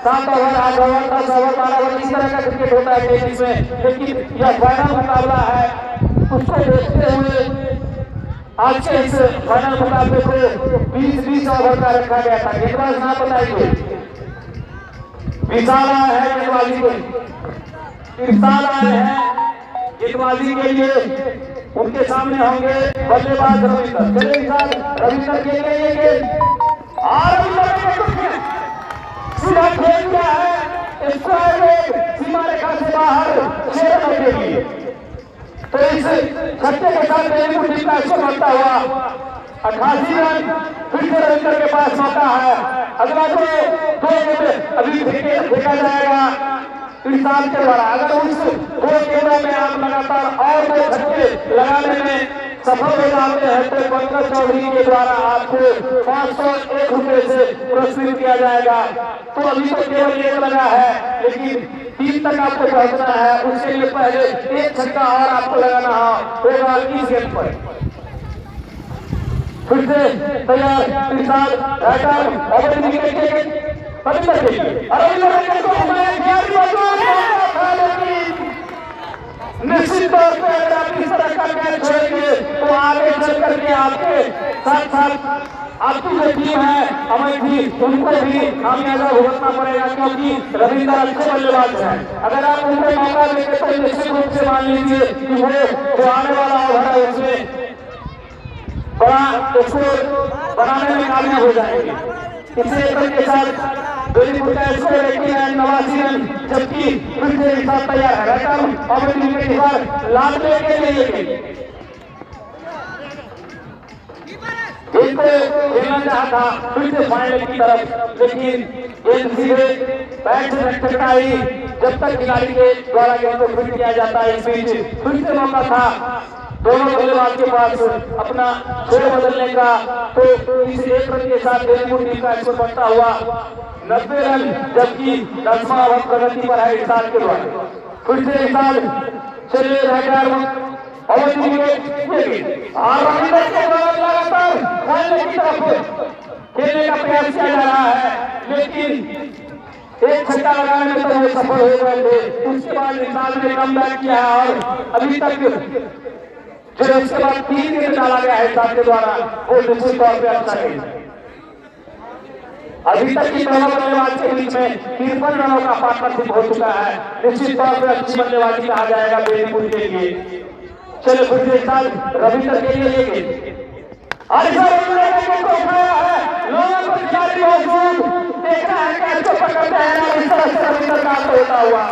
Speaker 5: 7 ओवर 8 ओवर 10 ओवर 12 ओवर इस तरह का क्रिकेट होता है टेनिस में, लेकिन यह फाइनल मुकाबला है उसको देखते हुए आज के इस फाइनल मुकाबले को 20-20 ओवर का रखा गया था। गेंदबाज ना बताइए, विशाल आए हैं गेंदबाजी को, इरशाद आए हैं गेंदबाजी के लिए, उनके सामने होंगे बल्लेबाज रविंदर। चलिए इरशाद, रविंदर के लिए ये गेंद और रविंदर सीधा खेल दिया है स्क्वायर में सीमा रेखा से बाहर 6 रनों के लिए। तो इस छक्के के साथ बेनीपुर टीम का स्कोर बढ़ता हुआ 88 रन। फिर से रविंदर के पास मौका है, अगला को 2 गेंद अभी फेंका जाएगा इरशाद के द्वारा। अगर उस 2 गेंदों में आप लगातार और 2 छक्के लगाने में सफल हो जाते हैं तो पंकज चौधरी के द्वारा आपको 501 रुपए से पुरस्कृत किया जाएगा। तो अभी तो केवल 1 लगा है, लेकिन 3 तक आपको पहुंचना है। उसके लिए पहले 1 छक्का और आपको लगाना होगा इस गेंद पर। फिर से तैयार इरशाद बैटर और विकेट के रविंदर के लिए, रविंदर को निश्चित तौर पर अगर आप इस तरह का कैच छोड़ेंगे तो आगे चल करके आपके साथ साथ आपकी जो टीम है अमेठी उनको भी खामियाजा भुगतना पड़ेगा, क्योंकि रविंदर अच्छे बल्लेबाज हैं। अगर आप उनको मौका देंगे तो निश्चित रूप से मान लीजिए कि वो जो आने वाला ओवर है उसमें बड़ा स्कोर बनाने में कामयाब हो जाएंगे। इसी एक के साथ बेनीपुर का स्कोर 89 रन, जबकि फिर से इरशाद तैयार है बैटर और विकेट कीपर लादने के लिए इनको खेलना चाहा था फिर से फाइनल की तरफ, लेकिन गेंद सीधे बैट से टकराई। जब तक खिलाड़ी के द्वारा गेंद को फिट किया जाता है, इस बीच फिर से मौका था दोनों बल्लेबाज के पास अपना खेल बदलने का। तो इस 1 रन के साथ बेनीपुर टीम का स्कोर बढ़ता हुआ 90 रन, जबकि 10वां ओवर प्रगति पर है इरशाद के द्वारा। फिर से इरशाद चलिए बैटर और रविंदर के द्वारा लगातार खेलने की तरफ खेलने का प्रयास किया जा रहा है, लेकिन 1 छक्का लगाने में तो वो सफल हो गए थे। उसके बाद इरशाद ने कम बैक किया है और अभी तक जो उसके बाद 3 गेंद डाला गया है इरशाद के द्वारा, वो निश्चित तौर पर अच्छा है। अभी तक की दोनों बल्लेबाज के बीच में 53 रनों का पार्टनरशिप हो चुका है। निश्चित तौर पर अच्छी बल्लेबाजी कहा जाएगा बेनीपुर के लिए। चलो फिर से इरशाद रविंदर के लिए लेंगे और रविंदर को उठाया है, लोगों को खिलाड़ी मौजूद देखना है कैच को पकड़ते हैं इस तरह से रविंदर का होता हुआ।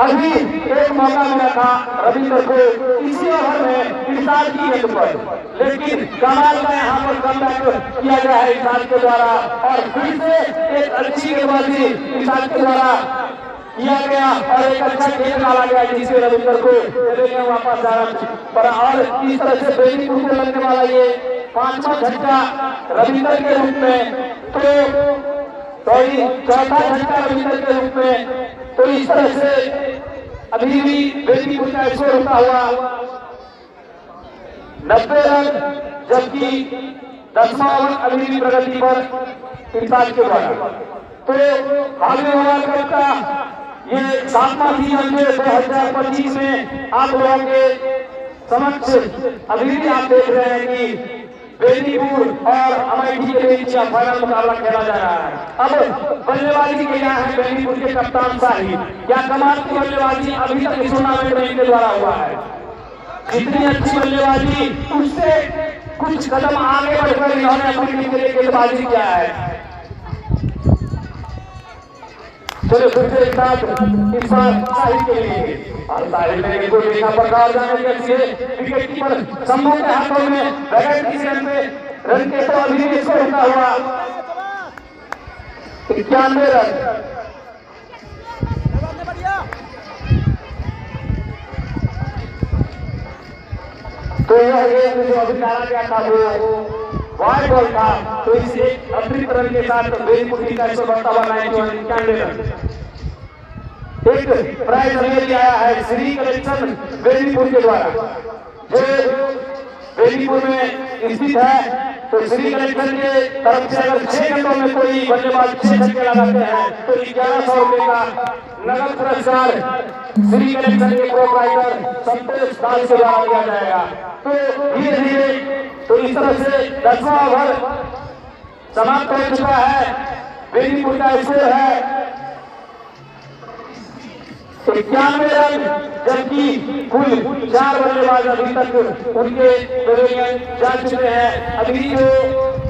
Speaker 5: अभी एक मौका मिला था रविंदर को इसी ओवर में इरशाद की गेंद पर, लेकिन कमाल का यहाँ पर कमबैक किया गया है इरशाद के द्वारा और फिर से एक अच्छी गेंदबाजी इरशाद के द्वारा किया गया और एक अच्छा खेल डाला गया, जिससे रविंदर को वापस जाना पड़ा। और इस तरह से बेनीपुर को लगने वाला ये 5वां झटका रविंदर के रूप में, तो 4था झटका रविंदर के रूप में। तो इस तरह से अभी भी बेनीपुर का स्कोर होता हुआ 90 रन, जबकि 10वां ओवर अभी भी प्रगति पर इरशाद के द्वारा। तो हाल में वर्ल्ड कप का ये 7वां सीजन जो 2025 में आप लोगों के समक्ष अभी भी आप देख रहे हैं कि बेनीपुर और अमेठी के बीच फाइनल मुकाबला खेला जा रहा है। अब बल्लेबाजी के यहाँ है बेनीपुर के कप्तान साहिब, क्या कमाल की बल्लेबाजी अभी तक इस टूर्नामेंट में इनके द्वारा हुआ है। जितनी अच्छी बल्लेबाजी उससे कुछ कदम आगे बढ़कर इन्होंने अपनी टीम के लिए गेंदबाजी किया है। चलो फिर से एक साथ इस बार साहिल के लिए, और साहिल ने बिल्कुल देखा प्रकाश जाने के लिए विकेट कीपर शंभू के हाथों में बगैर किसी रन के तो अभी भी इसको रुका हुआ 91 रन। तो यह गेंद जो अभी डाला गया था वो वाइड बॉल था, तो इस एक अतिरिक्त रन के साथ बेनीपुर टीम का 191 रन। एक प्राइज हमें आया है श्री कलेक्शन बेनीपुर के द्वारा, जो बेनीपुर में स्थित है। तो श्री कलेक्शन के तरफ से अगर 6 घंटों में कोई बल्लेबाज 6 छक्के लगाते हैं तो 1100 रुपए का नगद पुरस्कार श्री कलेक्शन के प्रोप्राइटर संतोष दास के द्वारा दिया जाएगा। तो धीरे धीरे तो इस तरह से 10वां ओवर समाप्त हो चुका है। बेनीपुर का स्कोर है 91 रन, जबकि कुल 4 बल्लेबाज अभी तक उनके पेविलियन जा चुके हैं। अभी जो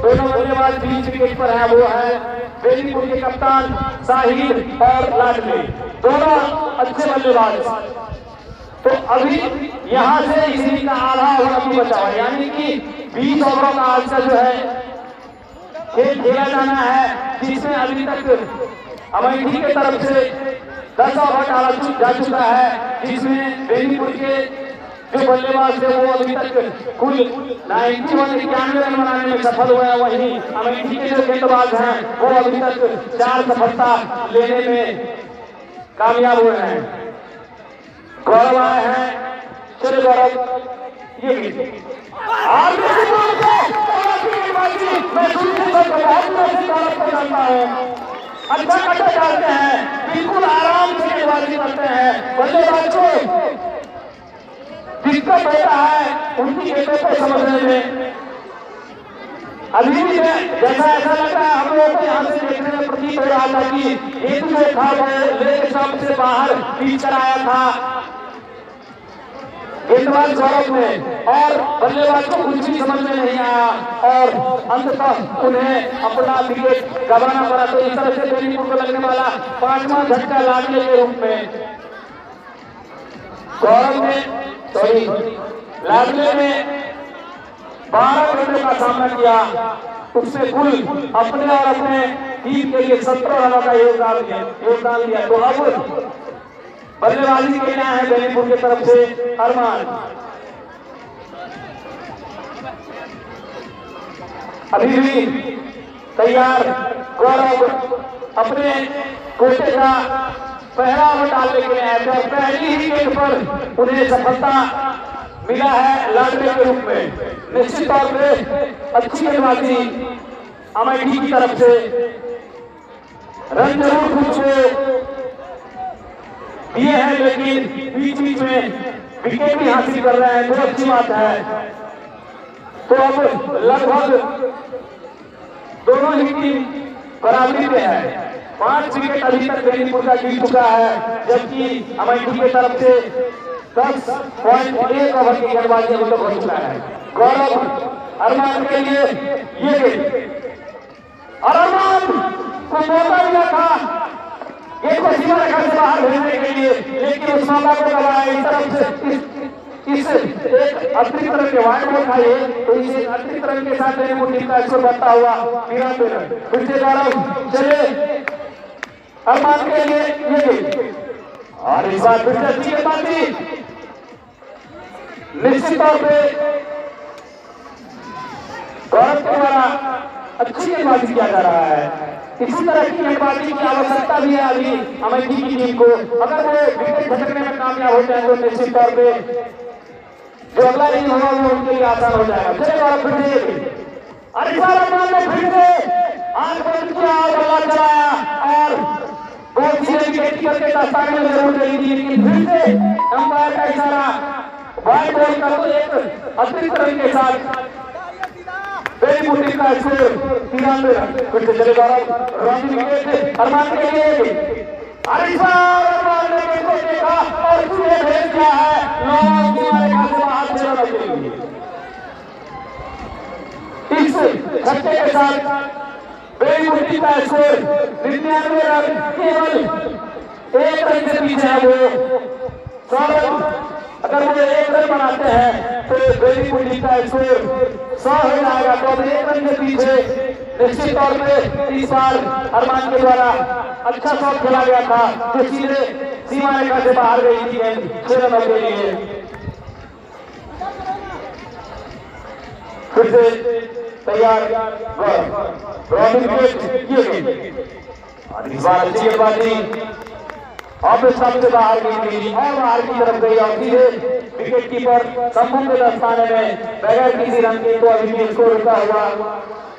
Speaker 5: दोनों बल्लेबाज 20 विकेट पर है वो है बेनीपुर के कप्तान साहिल और लाडली, दोनों अच्छे बल्लेबाज। तो अभी यहाँ से इसी का आधा ओवर अभी बचा हुआ, यानी कि 20 ओवरों का आज का जो है खेल खेला जाना है, जिसमें अभी तक अमेठी की तरफ से 10 ओवर डाला जा चुका है, जिसमें बेनीपुर के जो बल्लेबाज थे वो अभी तक कुल 91 रन बनाने में सफल हुए हैं। वहीं अमेठी के जो गेंदबाज हैं वो अभी तक 4 सफलता लेने में कामयाब हुए हैं। गौरव आए हैं, चलो गौरव ये मैं जानता हूँ अच्छा कटे डालते हैं, बिल्कुल आराम से गेंदबाजी करते हैं। बल्लेबाज को दिक्कत होता है उनकी गेंदों को समझने में। अभी भी जैसा ऐसा लग रहा है हम लोगों को यहाँ से देखने में प्रतीत हो रहा था कि एक जो था वो लेग स्टंप से बाहर पीछ कर आया था गेंदबाज गौरव में, और बल्लेबाज को कुछ भी समझ में नहीं आया और अंततः उन्हें अपना विकेट गंवाना पड़ा। तो इस तरह से बेनीपुर को लगने वाला 5वां झटका लाडले के रूप में गौरव ने लाडले में 12 रनों का सामना किया, उससे कुल अपने और अपने टीम के लिए 17 रनों का योगदान दिया। तो अब बल्लेबाजी करना है बेनीपुर की तरफ से अरमान। अभी भी तैयार गौरव अपने कोटे का पहला ओवर डालने के लिए आए थे और पहली ही गेंद पर उन्हें सफलता मिला है लाडले के रूप में। निश्चित तौर पे अच्छी गेंदबाजी अमेठी की तरफ से, रन जरूर कुछ दिए हैं लेकिन बीच बीच में विकेट भी हासिल कर रहे हैं, जो अच्छी बात है। तो अब लगभग दोनों ही टीम बराबरी पे है, 5 विकेट अभी तक बेनीपुर का जीत चुका है, जबकि अमेठी की तरफ से 10.1 ओवर की गेंदबाजी अभी तक हो चुका है। गौरव अरमान के लिए ये गेंद और अरमान को मौका मिला था गेंद को सीमा रेखा से बाहर भेजने के लिए, लेकिन उस मौका को गवाया। इस तरफ से इस एक अतिरिक्त रन के वाइड बॉल था ये, तो इस एक अतिरिक्त रन के साथ बेनीपुर टीम का स्कोर बढ़ता हुआ 93 रन। फिर से गौरव चले अरमान के लिए ये गेंद और इस बार फिर से अच्छी गेंदबाजी, निश्चित तौर पे गौरव के द्वारा अच्छी गेंदबाजी किया जा रहा है। इसी तरह की गेंदबाजी की आवश्यकता भी है अभी अमेठी की टीम को। अगर वो विकेट झटकने में कामयाब हो जाए तो निश्चित तौर पे जो अगला नहीं होगा वो उनके लिए आसान हो जाएगा। चलिए और फिर से अरे अरमान ने फिर से आंख बंद किया और बल्ला चलाया और बहुत सीधे विकेट करके दस्ताने में जरूर दे दी, लेकिन फिर से अंपायर का इशारा वाइड बॉल का तो एक अतिरिक्त रन के साथ बेनीपुर टीम का स्कोर 93 रन। फिर से चले गौरव रन विकेट अरमान के लिए, अरमान ने विकेट को देखा और उसने भेज दिया है लॉन्ग किनारे का बाहर से रन के लिए। इस छक्के के साथ वेरी गुड टीम का स्कोर 99 रन, केवल 1 रन से पीछे है वो 100 रन। अगर वो 1 रन बनाते हैं तो वेरी गुड टीम का स्कोर 100 हो जाएगा। तो अब 1 रन के पीछे निश्चित तौर पे इस बार अरमान के द्वारा अच्छा शॉट खेला गया था जो सीधे सीमा रेखा से बाहर गई थी गेंद 6 रनों के लिए। फिर से तैयार रॉबिन विकेट किए गए और इस बार अच्छी गेंदबाजी अब सबसे बाहर गई और बाहर की तरफ गई और सीधे विकेट कीपर शंभू के दस्ताने में बगैर किसी रन के तो अभी भी स्कोर रुका हुआ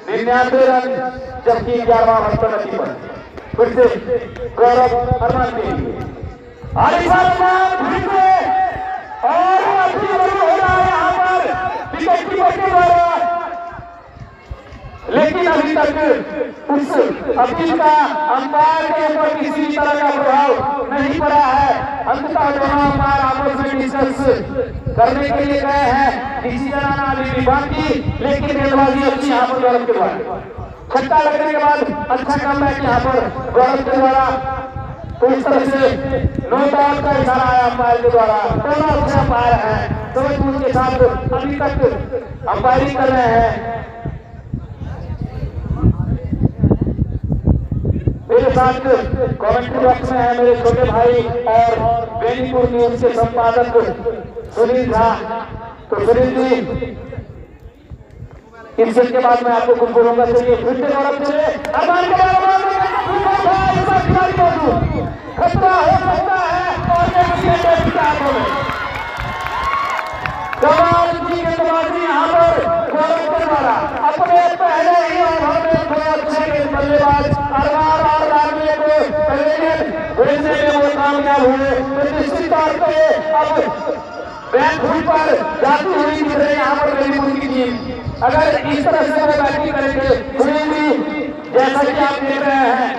Speaker 5: 99 रन, जबकि 11वां ओवर कीपर फिर से गौरव अरमान के लिए और इस बार और हो रहा है यहाँ पर विकेट कीपर के द्वारा, लेकिन अभी तक उस अपील का अंपायर के ऊपर किसी भी तरह का प्रभाव नहीं पड़ा है। अंततः दोनों अंपायर आपस में डिस्कस करने के लिए गए हैं, डिसीजन आना अभी भी बाकी, लेकिन गेंदबाजी अच्छी यहाँ पर गौरव के द्वारा। छक्का लगने के बाद अच्छा कमबैक यहाँ पर गौरव के द्वारा। तो इस तरह से नोट आउट का इशारा आया अंपायर के द्वारा। दोनों अच्छे अंपायर हैं, समझ के साथ अभी तक अंपायरिंग कर रहे हैं। मेरे साथ कमेंट्री बॉक्स में है मेरे छोटे भाई और बेनीपुर न्यूज के संपादक सुनील झा। तो सुनील जी, इस खेल के बाद मैं आपको कुछ बोलूंगा, चाहिए फिर से गौरव चले अरमान के खतरा हो सकता है और कमाल की गेंदबाजी यहाँ पर गौरव के द्वारा अपने पहले ही ओवर में 2 अच्छे बल्लेबाज अरमान और राजवीर को भेजने में वो कामयाब हुए। तो निश्चित तौर पे अब बैट पर जाती हुई दिख रही है यहाँ पर बेनीपुर की टीम। अगर इस तरह से वो बैटिंग करेंगे जैसा कि आप देख रहे हैं,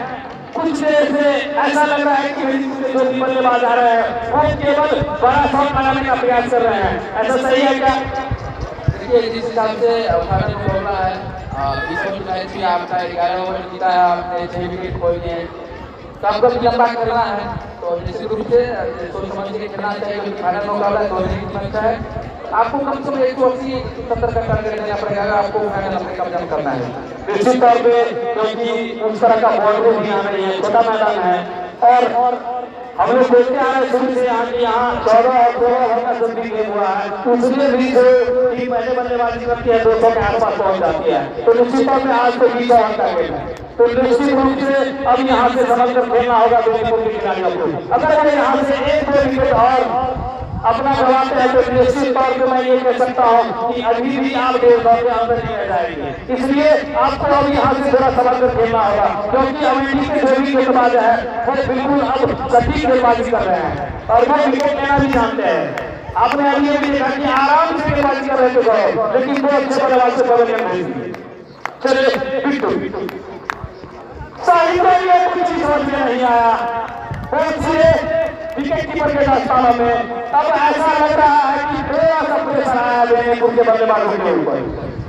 Speaker 5: कुछ देर से ऐसा लग रहा है कि जो बल्लेबाज आ रहे हैं वो केवल बड़ा शॉट बनाने का प्रयास कर रहे हैं। ऐसा सही है क्या?
Speaker 3: देखिए, जिस हिसाब से फाइनल में होना है, 20 ओवर मैच भी आपका 11 ओवर जीता है, आपने 6 विकेट खोए हैं, तो आपको भी लंबा खेलना है। तो निश्चित रूप से सोच समझ के खेलना चाहिए, क्योंकि फाइनल मुकाबला है, 2 दिन की मैच है। आपको कम से कम 180-170 का टारगेट देना पड़ेगा अगर आपको फाइनल अपने कब्जा करना है।
Speaker 5: निश्चित तौर पे, क्योंकि उस तरह का बाउंड्री भी यहाँ नहीं है, छोटा मैदान है और हम लोग देखते आ रहे शुरू से यहाँ 14 और 16 ओवर का जल्दी गेम हुआ है, उसमें भी जो टीम पहले बल्लेबाजी करती है 200 के आसपास पहुंच जाती है। तो निश्चित तौर पे आज तो 20 ओवर का गेम है, तो निश्चित रूप से अब यहाँ से समझ कर खेलना होगा बेनीपुर के खिलाड़ियों को। अगर वो यहाँ से 1-2 विकेट और अपना गवाते हैं तो निश्चित तौर पे मैं ये कह सकता हूँ कि अभी भी आप 150 के अंदर नहीं रह जाएंगे। इसलिए आपको अब यहाँ से थोड़ा समझ कर खेलना होगा, क्योंकि अमेठी के जो भी गेंदबाज है वो बिल्कुल अब सटीक गेंदबाजी कर रहे हैं और वो विकेट लेना भी जानते हैं। आपने अभी ये भी देखा कि आराम से गेंदबाजी कर रहे थे गौरव, लेकिन दो अच्छे बल्लेबाज से बदल नहीं दिए। चलिए बिट्टू सही में कुछ चीज समझ में नहीं आया विकेट कीपर के दस्तानों में। अब ऐसा लग रहा है कि थोड़ा सा प्रेशर आया बेनीपुर के बल्लेबाजों के ऊपर।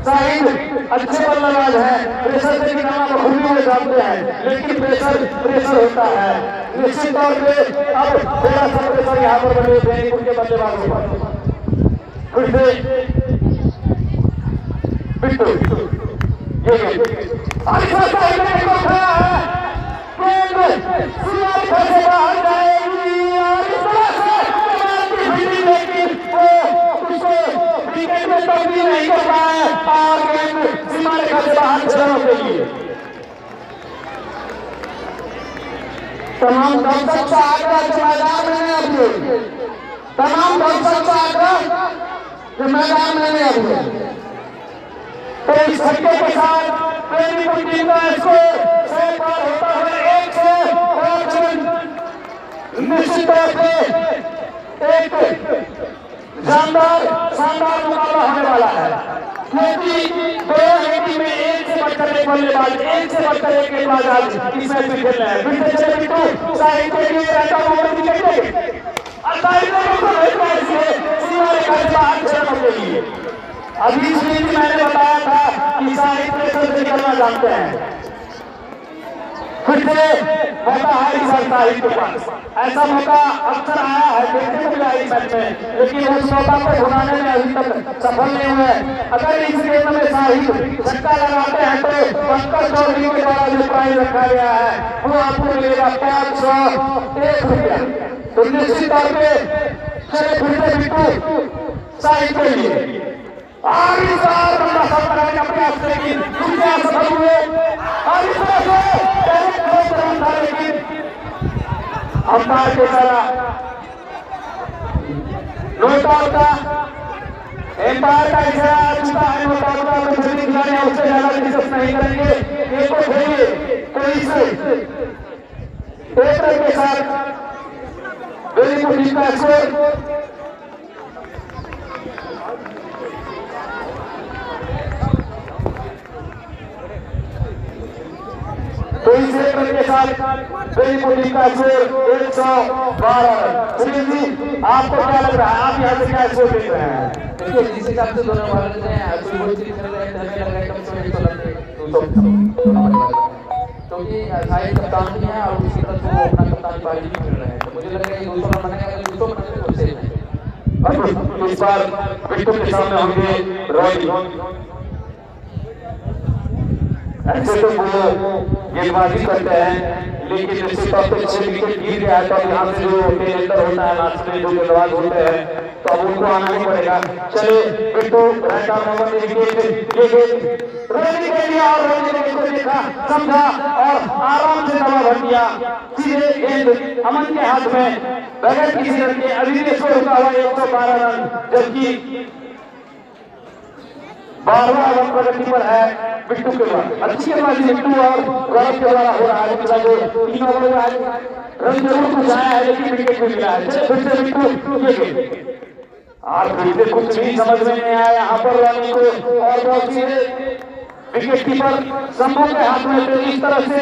Speaker 5: शाहिद अच्छे बल्लेबाज हैं, प्रेशर से निकालना तो खूबी में जानते हैं, लेकिन प्रेशर होता है। निश्चित तौर पे अब थोड़ा सा प्रेशर यहाँ पर बने बेनीपुर के बल्लेबाजों पर। फिर से बिट्टू बाहर जाएगी और इस तरह से लेकिन विकेट में तब्दील नहीं कर पाए और गेंद सीमा रेखा से बाहर खिलाड़ियों के लिए। तमाम दर्शक का आग्रह जो मैदान में नहीं अभी, तमाम दर्शक का आग्रह जो मैदान में नहीं अभी, तो इस छक्के के साथ बेनीपुर टीम का स्कोर 6 पार होता है 1 से और निश्चित तौर पे एक शानदार मुकाबला होने वाला है, क्योंकि दोनों टीम में एक से बढ़कर एक बल्लेबाज, एक से बढ़कर एक गेंदबाज आज इस मैच में खेल रहे हैं। फिर से चले बिट्टू साहिब के लिए रहता मोहम्मद विकेट और साहिब सीमा रेखा से बाहर खेलने के लिए। अभी इसलिए मैंने बताया था कि साहिब प्रेशर से निकलना जानते हैं, फिर से मौका है रिजल्ट साहिब के पास। ऐसा मौका अक्सर आया है, देखने को मिला इस मैच में, लेकिन उस मौका को भुनाने में अभी तक सफल नहीं हुए। अगर इस गेम में साहिब छक्का लगाते हैं तो पंकज चौधरी के द्वारा जो प्राइज रखा गया है वो आपको मिलेगा 501 रुपया। तो निश्चित तौर पे चले फिर से बिट्टू साहिब के लिए और इस बार बंदा सब कराने का प्रयास करेगी, दूसरे सफल हुए और इस तरह से था, लेकिन अंपायर के सारा नोट आउट का एम्पायर का इशारा आ चुका है। नोट आउट का तो सभी खिलाड़ी उससे ज्यादा डिस्कस नहीं करेंगे। एक को खेलिए तो इस एक रन के साथ बेलीपुर टीम का स्कोर तो इस एक रन के साथ बेलीपुर टीम का स्कोर 112 रन। सुनील जी आपको क्या लग रहा है, आप यहाँ से क्या स्कोर देख रहे हैं?
Speaker 3: देखिए जिस हिसाब से दोनों भारत ने कोई चीज खेल रहे हैं, हमें लग रहा है कम से कम 200 क्योंकि साहिब कप्तान भी है और उसी तरह वो अपना कप्तान पारी भी खेल रहे हैं, तो मुझे लग रहा है 200 रन बनेगा, 200 रन से कुछ सेफ है।
Speaker 5: इस बार बिट्टू के सामने होंगे रॉय। ऐसे तो वो गेंदबाजी करते हैं, लेकिन निश्चित तौर पर 6 विकेट गिर गया है, तो यहाँ से जो टेंडर होता है लास्ट में जो गेंदबाज होते हैं तो अब उनको आना ही पड़ेगा। चले बिट्टू रहता मोहम्मद ने विकेट ये गेंद रोनी के लिया और रोनी ने इसको देखा समझा और आराम से दबा भर दिया। सीधे गेंद अमन के हाथ में बगैर किसी रन के अभी भी स्कोर रुका हुआ 112 रन, जबकि 12वां रन प्रगति पर है बिट्टू के द्वारा। अच्छी गेंदबाजी बिट्टू और गौरव के द्वारा हो रहा है, तीन ओवर में रन जरूर कुछ आया है लेकिन विकेट भी मिला है। फिर से बिट्टू ये गेंद आज फिर से कुछ भी समझ में नहीं आया यहाँ पर रन को, और बहुत सीधे विकेट कीपर शंभू के हाथ में। तो इस तरह से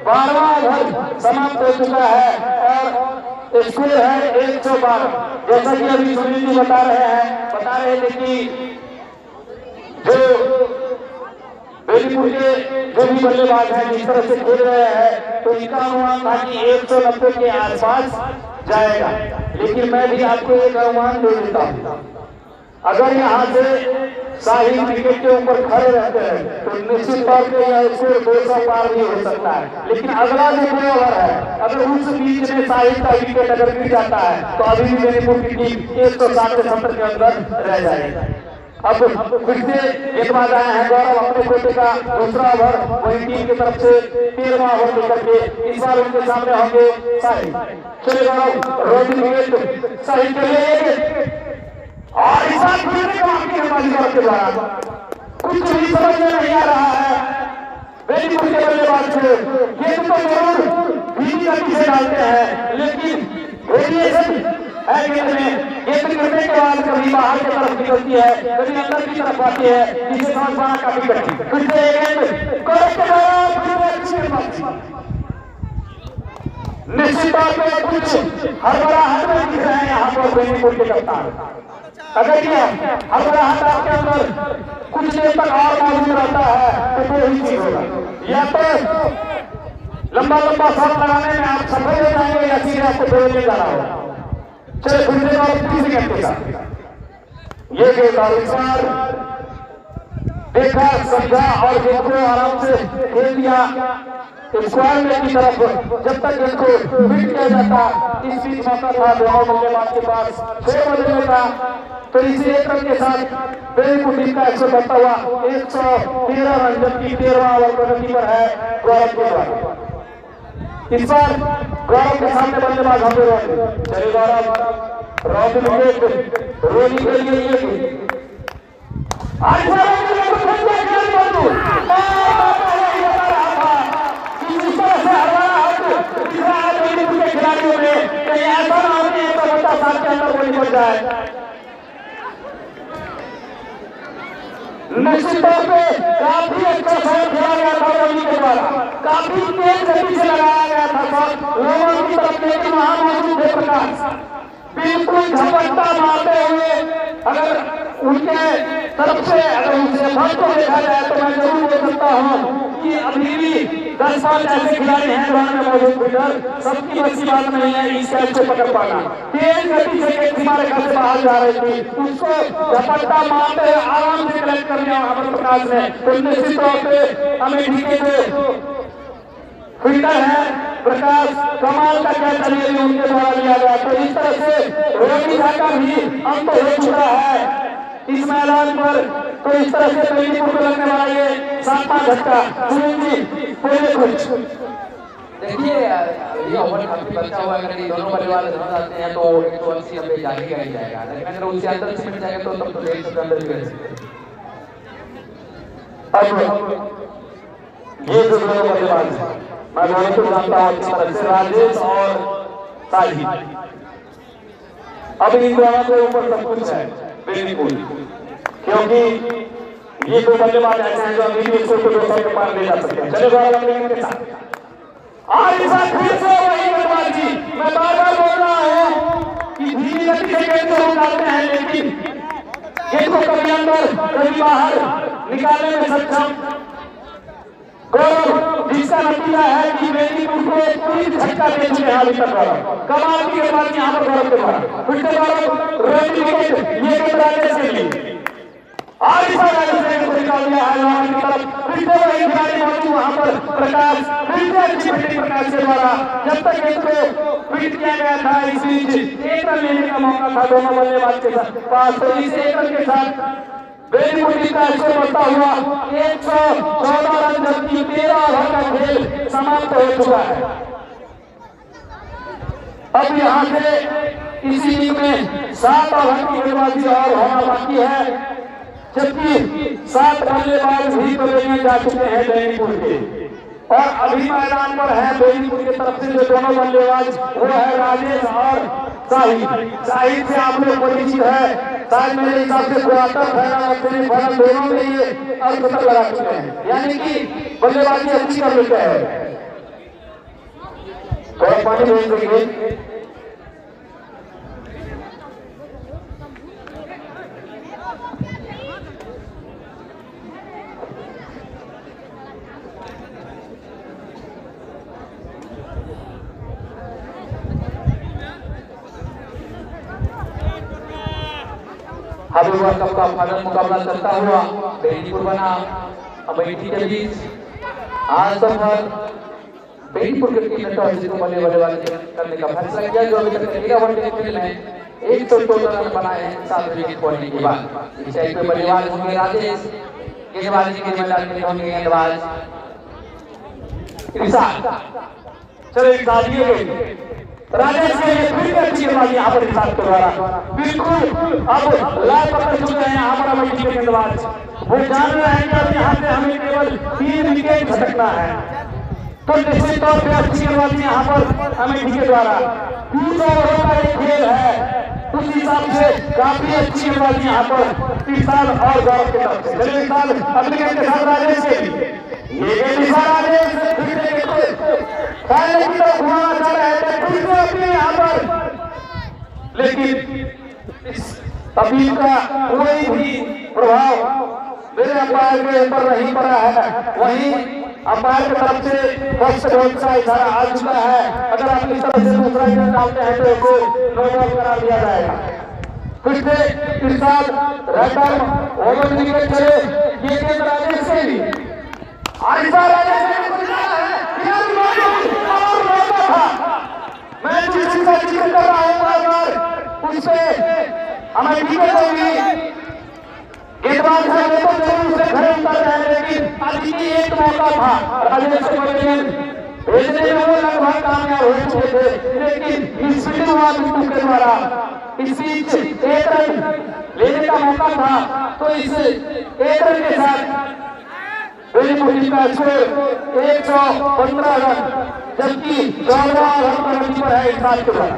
Speaker 5: 12वां ओवर समाप्त हो चुका है और स्कोर है 112। जैसा कि अभी सुनील जी बता रहे थे कि जो बेलीपुर के जो भी बल्लेबाज हैं जिस तरह से खेल रहे हैं तो इनका अनुमान था कि 190 के आसपास जाएगा, लेकिन मैं भी आपको एक अनुमान दे देता हूँ। अगर यहाँ से साहिब विकेट के ऊपर खड़े रहते हैं तो निश्चित तौर पर यह स्कोर 200 पार भी हो सकता है, लेकिन अगला जो ओवर है अगर उस बीच में साहिब का विकेट अगर गिर जाता है तो अभी भी बेलीपुर की टीम 160 से 70 के अंदर रह जाएगी। अब फिर से गेंदबाज आए हैं गौरव अपने कोटे का दूसरा ओवर, वही टीम की तरफ से 13वां ओवर लेकर के इस बार उनके सामने होंगे साहिब। चले गौरव रोहित विकेट साहिब के लिए और इस बार फिर से काफी गेंदबाजी के द्वारा कुछ भी समझ में नहीं आ रहा है बेलीपुर के बल्लेबाज से। गेंद तो जरूर धीमी गति से डालते हैं लेकिन वेरिएशन है गेंद में। गेंद गिरने के बाद कभी बाहर की तरफ निकलती है, कभी अंदर की तरफ आती है, जिसे समझ पाना काफी कठिन। फिर से गेंद गौरव के द्वारा निश्चित तौर पर कुछ हड़बड़ाहट में दिख रहे हैं यहाँ पर बेलीपुर के कप्तान। अगर ये हड़बड़ाहट आपके अंदर कुछ देर तक और मौजूद रहता है तो ही चीज होगा, या तो लंबा लंबा शॉट लगाने में आप सफल हो जाएंगे या सीधे आपको खेलने जाना होगा। चले फिर से और 30 सेकंड के साथ ये गेंद और इस बार देखा समझा और गेंद को आराम से खेल दिया स्क्वायर में की तरफ। जब तक गेंद को फिट किया जाता इस बीच मौका था दोनों बल्लेबाज के पास 6 बल्ले का, तो इसी एक रन के साथ बेलीपुर टीम का स्कोर बढ़ता हुआ 113 रन, जबकि 13वां ओवर प्रगति पर है गौरव के द्वारा। इस बार गौरव के सामने बल्लेबाज होंगे रोहित। चलिए गौरव रोहित विकेट रोनी के लिए ये आज खिलाड़ियों में कहीं ऐसा ना हो कि 150 साल के अंदर गोली पड़ जाए। निश्चित तौर पे काफी अच्छा शॉट खेला गया था रोनी के द्वारा, काफी तेज गति से लगाया गया था शॉट लोगों की तरफ, लेकिन वहां मौजूद थे प्रकाश बिल्कुल झपट्टा मारते हुए। अगर उनके तरफ से अगर उनसे फर्क को देखा जाए तो मैं जरूर बोल सकता हूँ कि अभी भी 10-5 ऐसे खिलाड़ी हैं ग्राउंड में मौजूद फील्डर, सबकी बच्ची बात नहीं है इस कैच को पकड़ पाना। तेज गति से एक सीमा रेखा से बाहर जा रही थी, उसको झपट्टा मारते हुए आराम से कलेक्ट कर लिया वहां पर प्रकाश ने। तो निश्चित तौर पे अमेठी के जो फील्डर है प्रकाश, कमाल का कैच अभी उनके द्वारा लिया गया। तो इस तरह से रोमी झा का भी अंत हो चुका है इस मैदान पर। तो इस तरह से बेनीपुर को लगने वाला ये 7वां झटका। सुनील जी बोले कुछ।
Speaker 3: देखिए ये ओवर काफी बचा हुआ है, अगर ये दोनों बल्लेबाज रन आते हैं तो 180-90 जाएगा ही जाएगा, लेकिन अगर उससे अंदर चिपट जाएगा तो तब तो 150 के अंदर भी रह सकते।
Speaker 5: ये जो दोनों बल्लेबाज मैं दोनों को जानता हूँ अच्छी तरह से, राजेश और साहिल। अब इन दोनों के ऊपर सब कुछ है बेनीपुर, क्योंकि ये दो बल्लेबाज ऐसे हैं जो अभी भी इसको 200 के पार ले जा सकते हैं। चले गौरव के साथ आज इस फिर से वही बल्लेबाजी। मैं बार-बार बोल रहा हूँ कि धीमी गति से गेंद को उतारते हैं, लेकिन गेंद को कभी अंदर कभी बाहर निकालने में सक्षम गौरव, जिसका नतीजा है कि बेनीपुर को पूरी झटका दे चुके हैं अभी तक गौरव। कमाल की गेंदबाजी यहाँ पर गौरव के द्वारा। फिर से गौरव रन विकेट ये गेंद राजेश के लिए, आज इस राजेश को निकाल दिया है वहां की तरफ। फिर से वही खिलाड़ी मौजूद वहां पर प्रकाश, फिर से अच्छी फील्डिंग प्रकाश के द्वारा। जब तक गेंद को फिट किया गया था इस बीच एक रन लेने का मौका था दोनों बल्लेबाज के पास। तो इस एक रन के साथ बेनीपुर का स्कोर बढ़ता हुआ 114 रन, जबकि 13 ओवर का खेल समाप्त हो चुका है। अब यहाँ से इसी टीम में 7 ओवर की गेंदबाजी और होना बाकी है, जबकि 7 बल्लेबाज भी पवेलियन जा चुके हैं बेनीपुर के। और अभी मैदान पर है बेनीपुर की तरफ से जो दोनों बल्लेबाज, वो है राजेश और साहिल। साहिल से आप लोग परिचित है, शायद मेरे हिसाब से क्वार्टर फाइनल और सेमीफाइनल दोनों में ये अर्धशतक लगा चुके हैं, यानी कि बल्लेबाजी अच्छी कर लेते हैं। थोड़ा पानी भेज देंगे।
Speaker 3: अभी वर्ल्ड कप का फाइनल मुकाबला चलता हुआ बेनीपुर बना अमेठी के बीच। आज तक बेनीपुर की टीम ने टॉस जीत बल्लेबाजी करने का फैसला किया, जो अभी तक 13 वनडे खेल में 114 रन बनाए हैं 7 विकेट खोने के बाद। इस साइड पे बल्लेबाज होंगे राजेश, गेंदबाजी के मैदान में होंगे गेंदबाज इरशाद।
Speaker 5: चलो एक साथ ये राजेश के लिए फिर अच्छी गेंदबाजी यहाँ पर इरशाद के द्वारा। बिल्कुल अब लाल पकड़ चुके हैं यहाँ पर अमेठी के गेंदबाज। वो जान रहे हैं कि अब यहाँ से हमें केवल 3 विकेट झटकना है। तो निश्चित तौर पे अच्छी गेंदबाजी यहाँ पर अमेठी के द्वारा। 30 ओवरों का एक खेल है, उस हिसाब से काफी अच्छी गेंदबाजी यहाँ पर इरशाद और गौरव के तरफ से। चलिए इरशाद अगले गेंद के साथ राजेश के लिए ये गेंद राजेश फाइनल की तरफ घुमाना चाह रहे थे, फिर से अपने यहाँ पर, लेकिन इस अपील का कोई भी प्रभाव मेरे अंपायर के ऊपर नहीं पड़ा है। वहीं अंपायर की तरफ से फर्स्ट बॉल का इशारा आ चुका है। अगर आप इस तरह से दूसरा गेंद डालते हैं तो इसे नो बॉल करार दिया जाएगा। फिर से इरशाद रैटर ओवर विकेट चले, ये गेंद राजेश से भी मैं जिस चीज का जिक्र कर रहा हूँ बार-बार, उससे हमें विकेट होगी। गेंदबाज है वो तो जरूर से खड़े उतर रहे हैं, लेकिन अभी भी एक मौका था राजेश पवेलियन भेजने में, वो लगभग कामयाब हो चुके थे, लेकिन इस फील्डिंग हुआ बिट्टू के द्वारा। इस बीच एक रन लेने का मौका था, तो इस एक रन के साथ बेनीपुर का स्कोर 115 रन, जबकि 14 रन पर नंबर है इरशाद के बाद।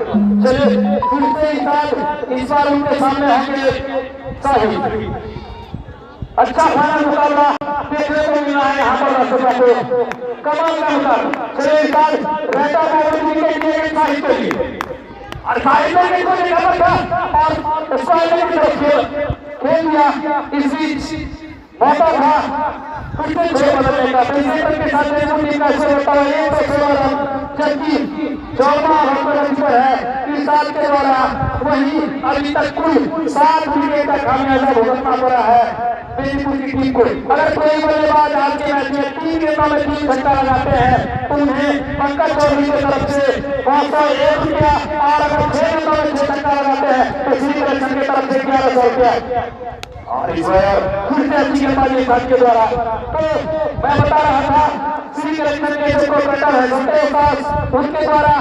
Speaker 5: चलिए फिर से इरशाद इस बार उनके सामने होंगे साहिल। अच्छा फाइनल मुकाबला देखने को मिला है यहाँ पर दर्शकों को, कमाल का मुकाबला। चलिए इरशाद रहता है विकेट लिए साहिल के लिए, और साहिल ने इनको निकाला था और साहिल की तरफ खेल दिया। इस बीच मौका था फिर से 6 बदलने का पेशेंटर के साथ बेनीपुर टीम का स्कोर होता है 116 रन, जबकि 14वां रन पर नंबर है इस साल के द्वारा। वहीं अभी तक कुल 7 विकेट का खामियाजा भुगतना पड़ा है बेनीपुर की टीम को। अगर कोई बल्लेबाज आज के मैच में 3 गेंदों में 3 छक्का लगाते हैं तो उन्हें पंकज चौधरी की तरफ से 501 रुपया, और अगर 6 गेंदों में 6 छक्का लगाते हैं तो श्री कलेक्शन की तरफ से 1100 रुपया। और इस बार फिर से अच्छी गेंदबाजी साथ के द्वारा। तो मैं बता रहा था श्री कलेक्शन के जो प्रोपराइटर है संतोष दास, उनके द्वारा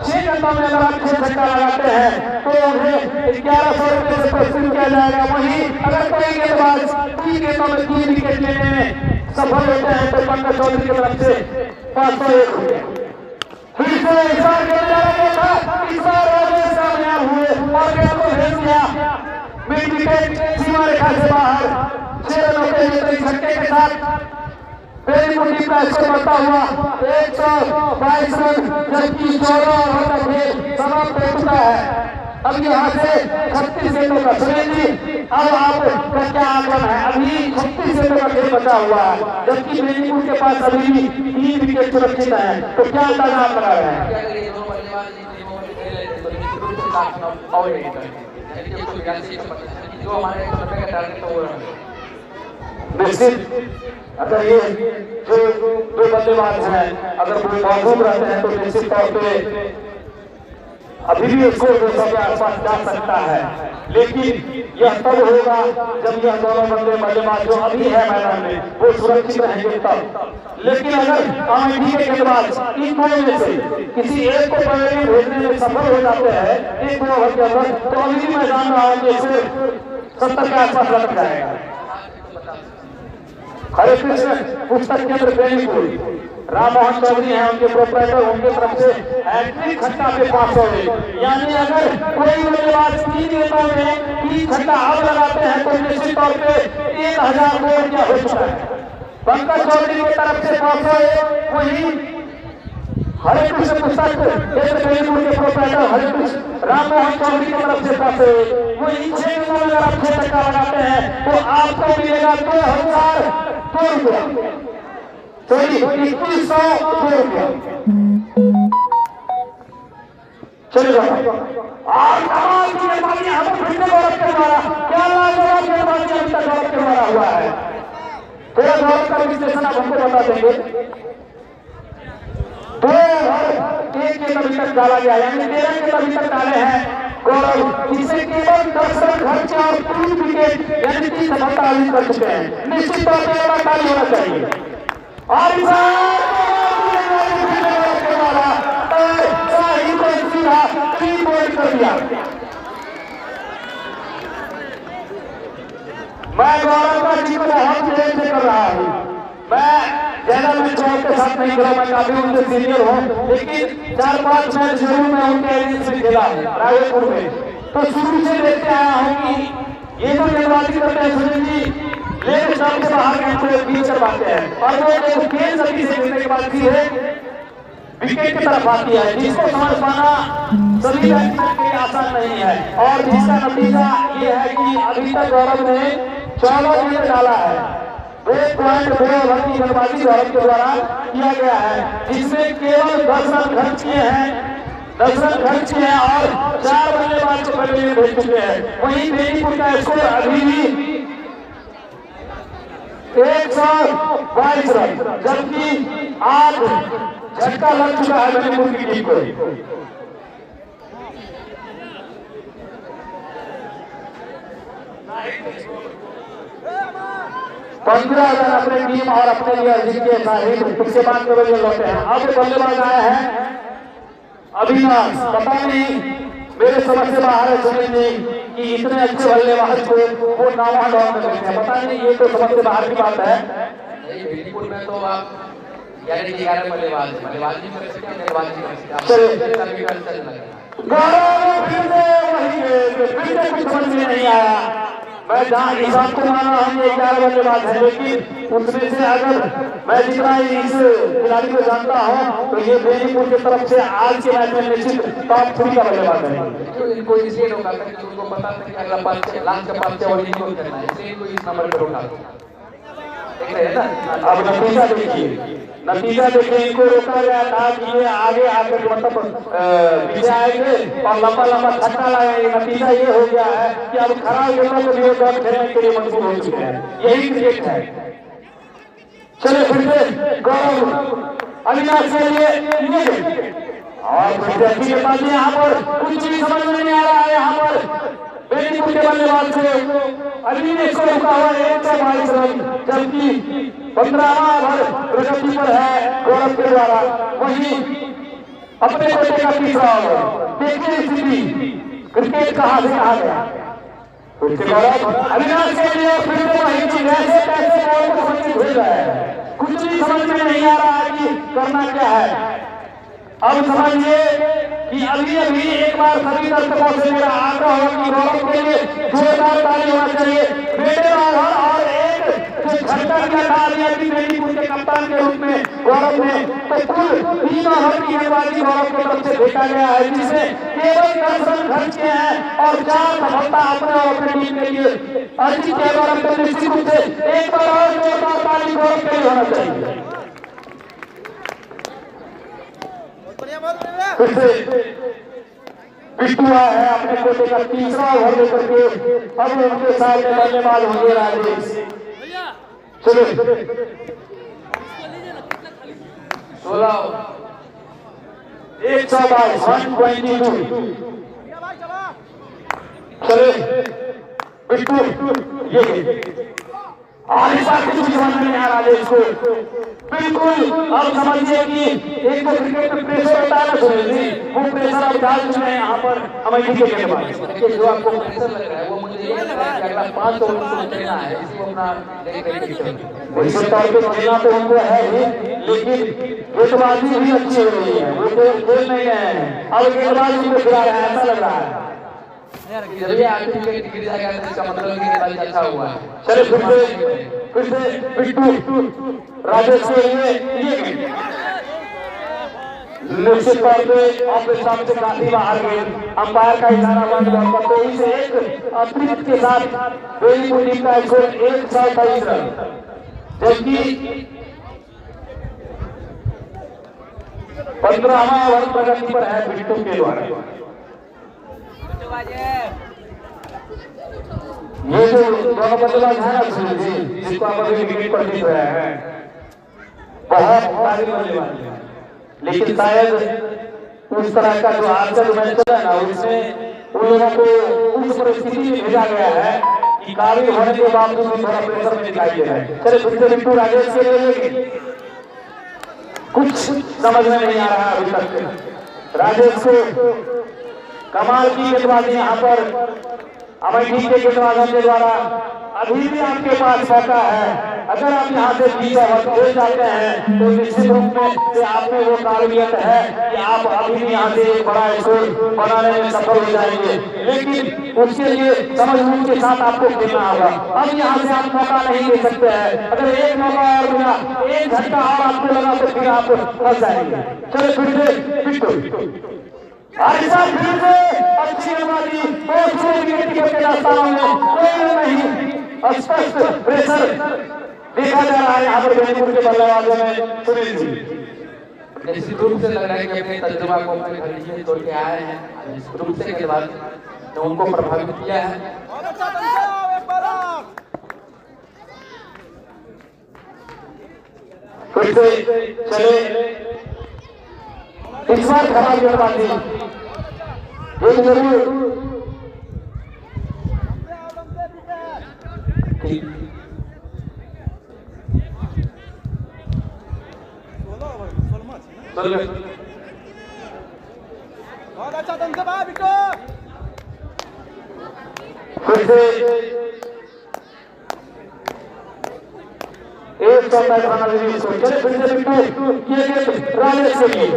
Speaker 5: 6 गेंदों में अगर आप 6 छक्का लगाते हैं तो उन्हें 1100 रुपये से पुरस्कृत किया जाएगा। वहीं अगर कोई गेंदबाज 3 गेंदों में 3 विकेट लेने में सफल होते हैं तो पंकज चौधरी की तरफ से 501 रुपये। फिर से इस बार गेंद डाला गया था, इस बार राजेश कामयाब हुए और गेंद को भेज दिया मिड विकेट सीमा रेखा से बाहर। 6 रनों के लिए छक्के के साथ बेनीपुर टीम का स्कोर बढ़ता हुआ 122 रन, जबकि 14 ओवर का खेल समाप्त हो चुका है। अब यहाँ से 36 गेंदों का सुनील जी, अब आपका क्या आंकलन है? अभी 36 गेंदों का खेल बचा हुआ है, जबकि बेनीपुर के पास अभी भी 3 विकेट सुरक्षित है, तो क्या अंदाजा आप लगा रहे हैं?
Speaker 3: जो हमारे 190 का टारगेट था वो
Speaker 5: निश्चित अगर ये जो 2 बल्लेबाज हैं अगर वो मौजूद रहते हैं तो निश्चित तौर पे अभी भी स्कोर 200 के आसपास जा सकता है, लेकिन यह तब होगा जब यह दोनों बल्लेबाज जो अभी है मैदान में वो सुरक्षित रहेंगे तब। लेकिन अगर अमेठी के गेंदबाज इन दोनों में से किसी एक को पवेलियन भेजने में सफल हो जाते हैं 1-2 ओवर के अंदर, तो अभी भी मैदान में आगे से 70 के आसपास लग जाएगा। हरे कृष्ण पुस्तक केंद्र बेनीपुर, राम मोहन चौधरी हैं उनके प्रोपराइटर, उनके तरफ से हैट्रिक छक्का पे 500, यानी अगर कोई बल्लेबाज 3 गेंदों में 3 छक्का अब लगाते हैं तो निश्चित तौर पे 1002 रुपया हो चुका है। पंकज चौधरी की तरफ से 501, वहीं हरे कृष्ण पुस्तक केंद्र बेनीपुर के प्रोपराइटर हरे कृष्ण राम मोहन चौधरी की तरफ से 501, वहीं 6 गेंदों में अगर आप 6 छक्का लगाते हैं तो आपको मिलेगा 2002 रुपया, सॉरी 2102 रुपया। चलिए और कमाल की गेंदबाजी हम फिर से गौरव के द्वारा, क्या लाजवाब गेंदबाजी अभी तक गौरव के द्वारा हुआ है। थोड़ा गौरव का विश्लेषण आप हमको बता देंगे। 2 ओवर 1 गेंद अभी तक डाला गया, यानी 13 गेंद अभी तक डाले हैं गौरव, इससे केवल 10 रन खर्च और 3 विकेट यानी 3 सफलता हासिल कर चुके हैं। निश्चित तौर पर ताली होना चाहिए। और कर दिया। मैं गौरव का जिक्र बहुत देर से कर रहा हूँ, मैं ज्यादा मैच के साथ नहीं खेला, मैं काफी उनसे सीनियर हूँ, लेकिन 4-5 मैच जरूर मैं उनके एरिया में खेला रायपुर में, तो शुरू से देखते आया हूँ कि ये जो गेंदबाजी करते हैं सुनील जी लेग स्टंप के बाहर गेंद को बीच करवाते हैं और वो गेंद सभी से गिरने के बाद सीधे विकेट की तरफ आती है, जिसको समझ पाना सभी बैट्समैन के लिए आसान नहीं है। और जिसका नतीजा ये है कि अभी तक गौरव ने 14 गेंद डाला है, 1.2 ओवर की गेंदबाजी गौरव के द्वारा किया गया है, जिसमें केवल 10 रन खर्च किए हैं, 10 रन खर्च किए हैं और 4 बल्लेबाज को पवेलियन भेज चुके हैं। वहीं बेनीपुर का स्कोर अभी भी 122 रन, जबकि आज झटका लग चुका है बेनीपुर की टीम को। 15 रन अपने टीम और अपने लिए जीत साहिब, उसके बाद पवेलियन लौटे हैं। अब बल्लेबाज आए हैं अविनाश, पता नहीं मेरे समझ से बाहर है सुनील जी कि इतने अच्छे बल्लेबाज को वो नामा डॉन में करते हैं, पता नहीं, ये तो समझ से बाहर की बात है।
Speaker 3: बेनीपुर में तो आप यानी 11 बल्लेबाजी कर सकते हैं, बल्लेबाजी कर सकते हैं।
Speaker 5: फिर से कुछ समझ में नहीं आया। मैं जहाँ हिसाब को माना हम 11 बल्लेबाज है, लेकिन उसमें से अगर मैं जितना इस खिलाड़ी को जानता हूँ तो ये बेनीपुर की तरफ से आज के मैच में निश्चित टॉप 3 का बल्लेबाज है।
Speaker 3: इनको इसलिए रोका था कि उनको पता था कि अगला 5 लास्ट का 5 ओवर इनको करना है, इसलिए इनको इस नंबर पर रोका। देख रहे हैं ना।
Speaker 5: अब नतीजा देखिए, नतीजा देखिए, इनको रोका गया था कि ये आगे आकर मतलब पीछे आएंगे और लंबा लंबा छक्का लगाएंगे। नतीजा ये हो गया है कि अब खराब गेंदों को भी दौड़ खेलने के लिए मजबूर हो चुके हैं। यही क्रिकेट है। चलिए फिर से गौरव अविनाश के लिए और विद्यार्थी के पास यहाँ पर कुछ भी समझ में नहीं आ रहा है। यहाँ पर बेनीपुर के बल्लेबाज से अविनाश को रुका हुआ 122 रन, जबकि 15वां ओवर प्रगति पर है गौरव के द्वारा। वहीं अपने कोटे का तीसरा ओवर, देखिए स्थिति क्रिकेट कहाँ से कहाँ गया। उसके गौरव अविनाश के लिए फिर से वही चीज ऐसे कैसे बॉल को समझ भेज रहा है, कुछ भी समझ में नहीं आ रहा है कि करना क्या है। अब समझिए कि अभी अभी एक बार सभी दर्शकों से मेरा आग्रह होगा कि गौरव के लिए जोरदार ताली होना चाहिए। बेटे और एक जो झटका दिया था अभी बेनीपुर के कप्तान के रूप में गौरव ने, तो कुल 3 ओवर की गेंदबाजी गौरव की तरफ से देखा गया है, जिसमें केवल 10 रन खर्च किए हैं और 4 सफलता अपने और अपनी टीम के लिए अर्जित किया। गौरव को निश्चित रूप से एक बार और जोरदार ताली गौरव के लिए होना चाहिए। फिर से बिट्टू है अपने कोटे का तीसरा ओवर लेकर के, अब उनके सामने बल्लेबाज होंगे राजेश। चलो 122 चले बिट्टू ये कुछ समझ में नहीं आ रहा है इसको बिल्कुल। अब समझिए कि एक तो क्रिकेट में प्रेशर होता है ना सुनील, वो प्रेशर अब डाल चुके हैं यहाँ पर हमें क्रिकेट के बाद।
Speaker 3: जो आपको प्रेशर लग रहा है वो मुझे ये लग रहा है कि अगला 5 ओवर को खेलना है, इसको अपना
Speaker 5: वैसे तौर पर खेलना तो उनको है ही, लेकिन गेंदबाजी भी अच्छी हो रही है, वो खेल नहीं गए हैं। अब गेंदबाजी उनको खिला रहे हैं, ऐसा लग रहा है।
Speaker 3: जब ये आखिरी विकेट गिर जाएगा तो इसका मतलब कि अच्छा हुआ है।
Speaker 5: चले फिर से बिट्टू राजेश के लिए निश्चित तौर पे अपने सामने काफी बाहर गए। अंपायर का इशारा बंद हुआ तो इसे एक अतिरिक्त के साथ बेनीपुर टीम का स्कोर 123 रन, जबकि 15वां ओवर प्रगति पर है बिट्टू के द्वारा। ये जो दोनों बल्लेबाज है ना जी, जिसको आप अभी विकेट पर दिख रहे हैं, बहुत भारी बल्लेबाज है, लेकिन शायद उस तरह का जो आजकल मैच है ना, उसमें उन लोगों को उस परिस्थिति में भेजा गया है कि काबिल होने के बावजूद भी थोड़ा प्रेशर में दिखाई दे रहा है। चले फिर से बिट्टू राजेश के लिए कुछ समझ में नहीं आ रहा अभी तक। राजेश को कमाल की गेंदबाजी यहाँ पर अमेठी के गेंदबाजों के द्वारा अभी भी आपके पास मौका है। अगर आप यहाँ से 20 ओवर खेल जाते हैं तो निश्चित रूप में आप में वो काबिलियत है कि आप अभी भी यहाँ से एक बड़ा स्कोर बनाने में सफल हो जाएंगे, लेकिन उसके लिए समझबूझ के साथ आपको खेलना होगा। अब यहाँ से आप मौका नहीं दे सकते हैं। अगर एक मौका और मिला, एक झटका और आपको लगा तो फिर आप फंस जाएंगे। चलो फिर से बिट्टू फिर से अच्छी गेंदबाजी, के रास्ताओं में कोई नहीं, स्पष्ट प्रेशर देखा जा रहा है यहाँ पर बेनीपुर के बल्लेबाजों में। सुनील जी
Speaker 3: निश्चित रूप से लग रहा है कि अपने तजुर्बा को अपने खरीदे तोड़ के आए हैं, निश्चित रूप से गेंदबाज ने उनको प्रभावित किया है।
Speaker 5: फिर से चले इस बार खराब गेंदबाजी एक जरूर
Speaker 4: बहुत अच्छा धन्यवाद बिट्टू।
Speaker 5: फिर से 135 रन चले फिर से बिट्टू ये राजेश के लिए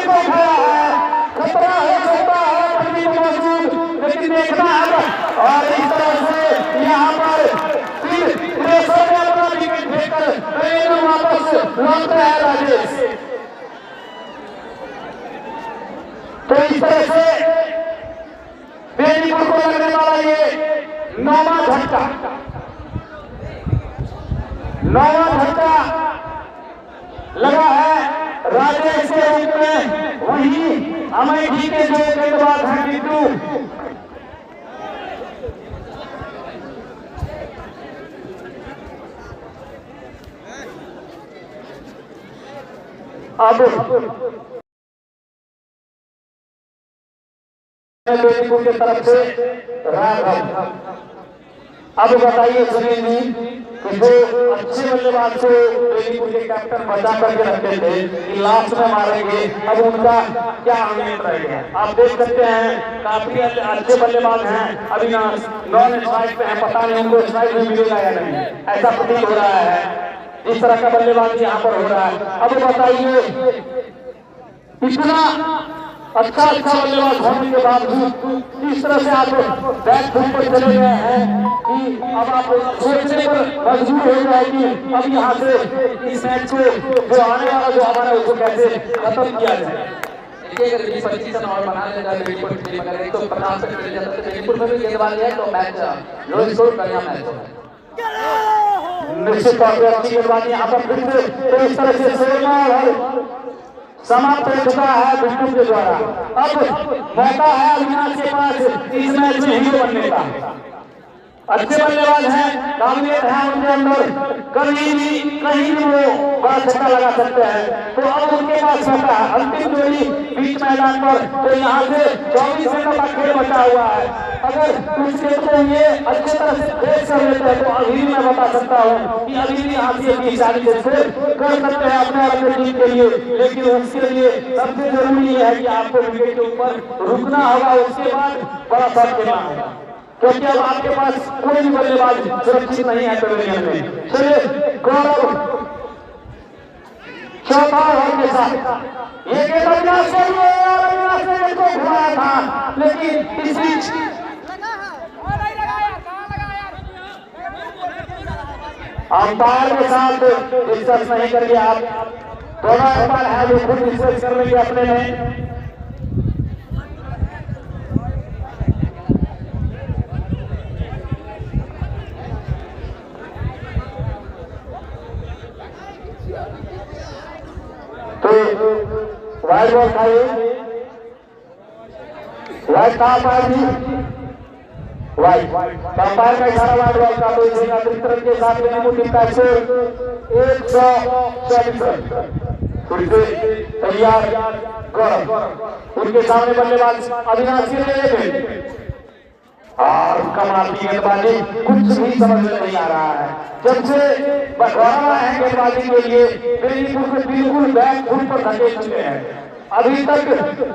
Speaker 5: को उठाया है, खतरा हो सकता है कभी मौजूद, लेकिन देखना है। और इस तरह से यहाँ पर फिर प्रेशर में अपना विकेट फेंककर वापस लौटता है राजेश। तो इस तरह से बेनीपुर को लगने वाला ये 9वां झटका 9वां झटका लगा है राजेश के रूप में। वही अमेठी के जो गेंदबाज हैं टिट्टू, अब बेनीपुर की तरफ से राघव। अब बताइए सुनील जी कि जो अच्छे बल्लेबाज को बेनीपुर के कैप्टन बचा करके रखते थे कि लास्ट में मारेंगे, अब उनका क्या अहमियत रहेगा। आप देख सकते हैं काफी अच्छे बल्लेबाज हैं, अभी नॉन स्ट्राइक पे है, पता नहीं उनको स्ट्राइक में मिलेगा या नहीं, ऐसा प्रतीत हो रहा है। इस तरह का बल्लेबाजी यहाँ पर हो रहा है। अब बताइए इतना अच्छा बल्लेबाज होने के बावजूद इस तरह से आप बैट फुट पर चले गए हैं कि अब आप सोचने पर मजबूर हो जाए कि अब यहाँ से इस मैच को जो आने वाला जो हमारा उसको कैसे खत्म किया जाए।
Speaker 3: देखिए अगर 20-25 रन और बना लेता है बेनीपुर टीम, अगर 150 तक चले जाता तो बेनीपुर में भी गेंदबाजी है तो मैच लो स्कोर बढ़िया मैच होगा।
Speaker 5: निश्चित तौर पर अच्छी गेंदबाजी यहाँ पर फिर से तो इस तरह से शोरमाल समाप्त हो चुका है बिट्टू के द्वारा। अब मौका है अविनाश के पास इस मैच में हीरो बनने का। अच्छे बल्लेबाज हैं, काबिलियत है उनके अंदर, कहीं भी कहीं भी वो बड़ा छक्का लगा सकते हैं। तो अब उनके पास मौका है, अंतिम जोड़ी बीच मैदान पर। तो यहाँ से 24 सेकंड का खेल बचा हुआ है। अगर उस खेल को ये अच्छी तरह से फेस कर लेते हैं तो अभी भी मैं बता सकता हूँ कि अभी भी यहाँ से 20-40 स्कोर कर सकते हैं अपने अपने टीम के लिए। लेकिन उसके लिए सबसे जरूरी है कि आपको विकेट के ऊपर रुकना होगा, उसके बाद बड़ा शॉट खेलना होगा, क्योंकि अब आपके पास कोई भी बल्लेबाज सुरक्षित नहीं है पेविलियन में। चलिए गौरव चौथा ओवर के साथ ये गेंद अविनाश के लिए और अविनाश ने इसको घुमाया था, लेकिन इस बीच अंपायर के साथ डिस्कस नहीं करिए आप, दोनों अंपायर है जो खुद डिस्कस कर लेंगे अपने में। तो वाइड बॉल खाई वाइड कहाँ पाया जी वाइड अंपायर का इशारा वाइड बॉल का। तो इसी अतिरिक्त रन के साथ बेनीपुर टीम का स्कोर 124 रन। फिर से तैयार गौरव, उनके सामने बल्लेबाज अविनाश के लिए और कमाल की गेंदबाजी, कुछ भी समझ में नहीं आ रहा है। जब से गौरव आए हैं गेंदबाजी के लिए बेनीपुर को बिल्कुल बैक फुट पर धकेल चुके हैं। अभी तक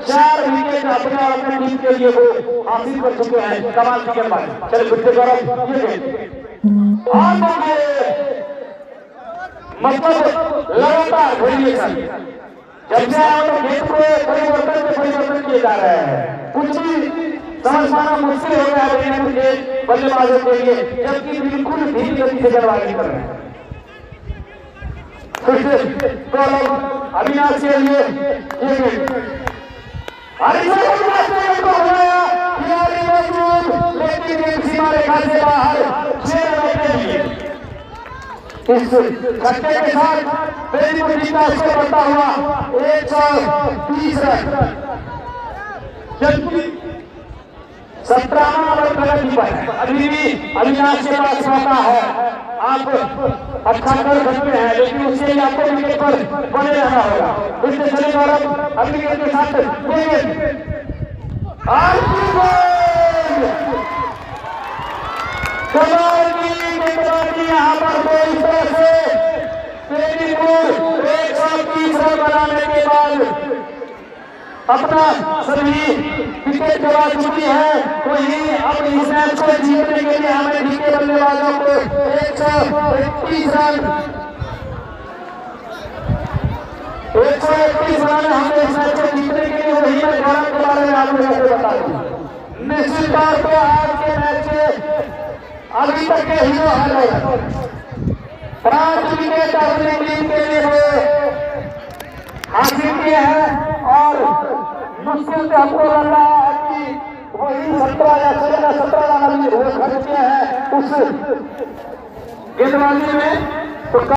Speaker 5: 4 विकेट अपने और अपने टीम के लिए वो हासिल कर चुके हैं। कमाल की गेंदबाजी। चलिए फिर से गौरव ये मतलब लगातार वेरिएशन जब से आया तो खेल को परिवर्तन किए जा रहे हैं। कुछ भी समझ पाना मुश्किल हो गया है बेनीपुर के बल्लेबाजों के लिए, जबकि बिल्कुल धीमी गति से गेंदबाजी कर रहे हैं। फिर से गौरव अविनाश के लिए लेकिन सीमा रेखा से बाहर 6 रनों के लिए इस छक्के के साथ बेनीपुर टीम का स्कोर बढ़ता हुआ 130 रन, जबकि 17वां ओवर प्रगति पर है। अभी भी अविनाश के पास मौका है, आप अच्छा कर सकते हैं, लेकिन उसके लिए आपको विकेट पर बने रहना होगा। इससे चले गौरव अगली गेंद के साथ कमाल की गेंदबाजी यहाँ पर। तो इस तरह से बेनीपुर 130 रन बनाने के बाद अपना सभी विकेट गवा चुकी है। वही अब इस मैच को जीतने के लिए हमें विकेट बल्लेबाजों को 131 रन हमें इस मैच को जीतने के लिए वही मैं गौरव के बारे में आप लोगों को बता दूं। निश्चित तौर पर आज के मैच के अभी तक के हीरो है 5 विकेट अपनी टीम के लिए हासिल किए हैं और मुश्किल से हमको लग रहा है कि वही 17 या 17 रन अभी वो खर्च किए हैं उस गेंदबाजी में। तो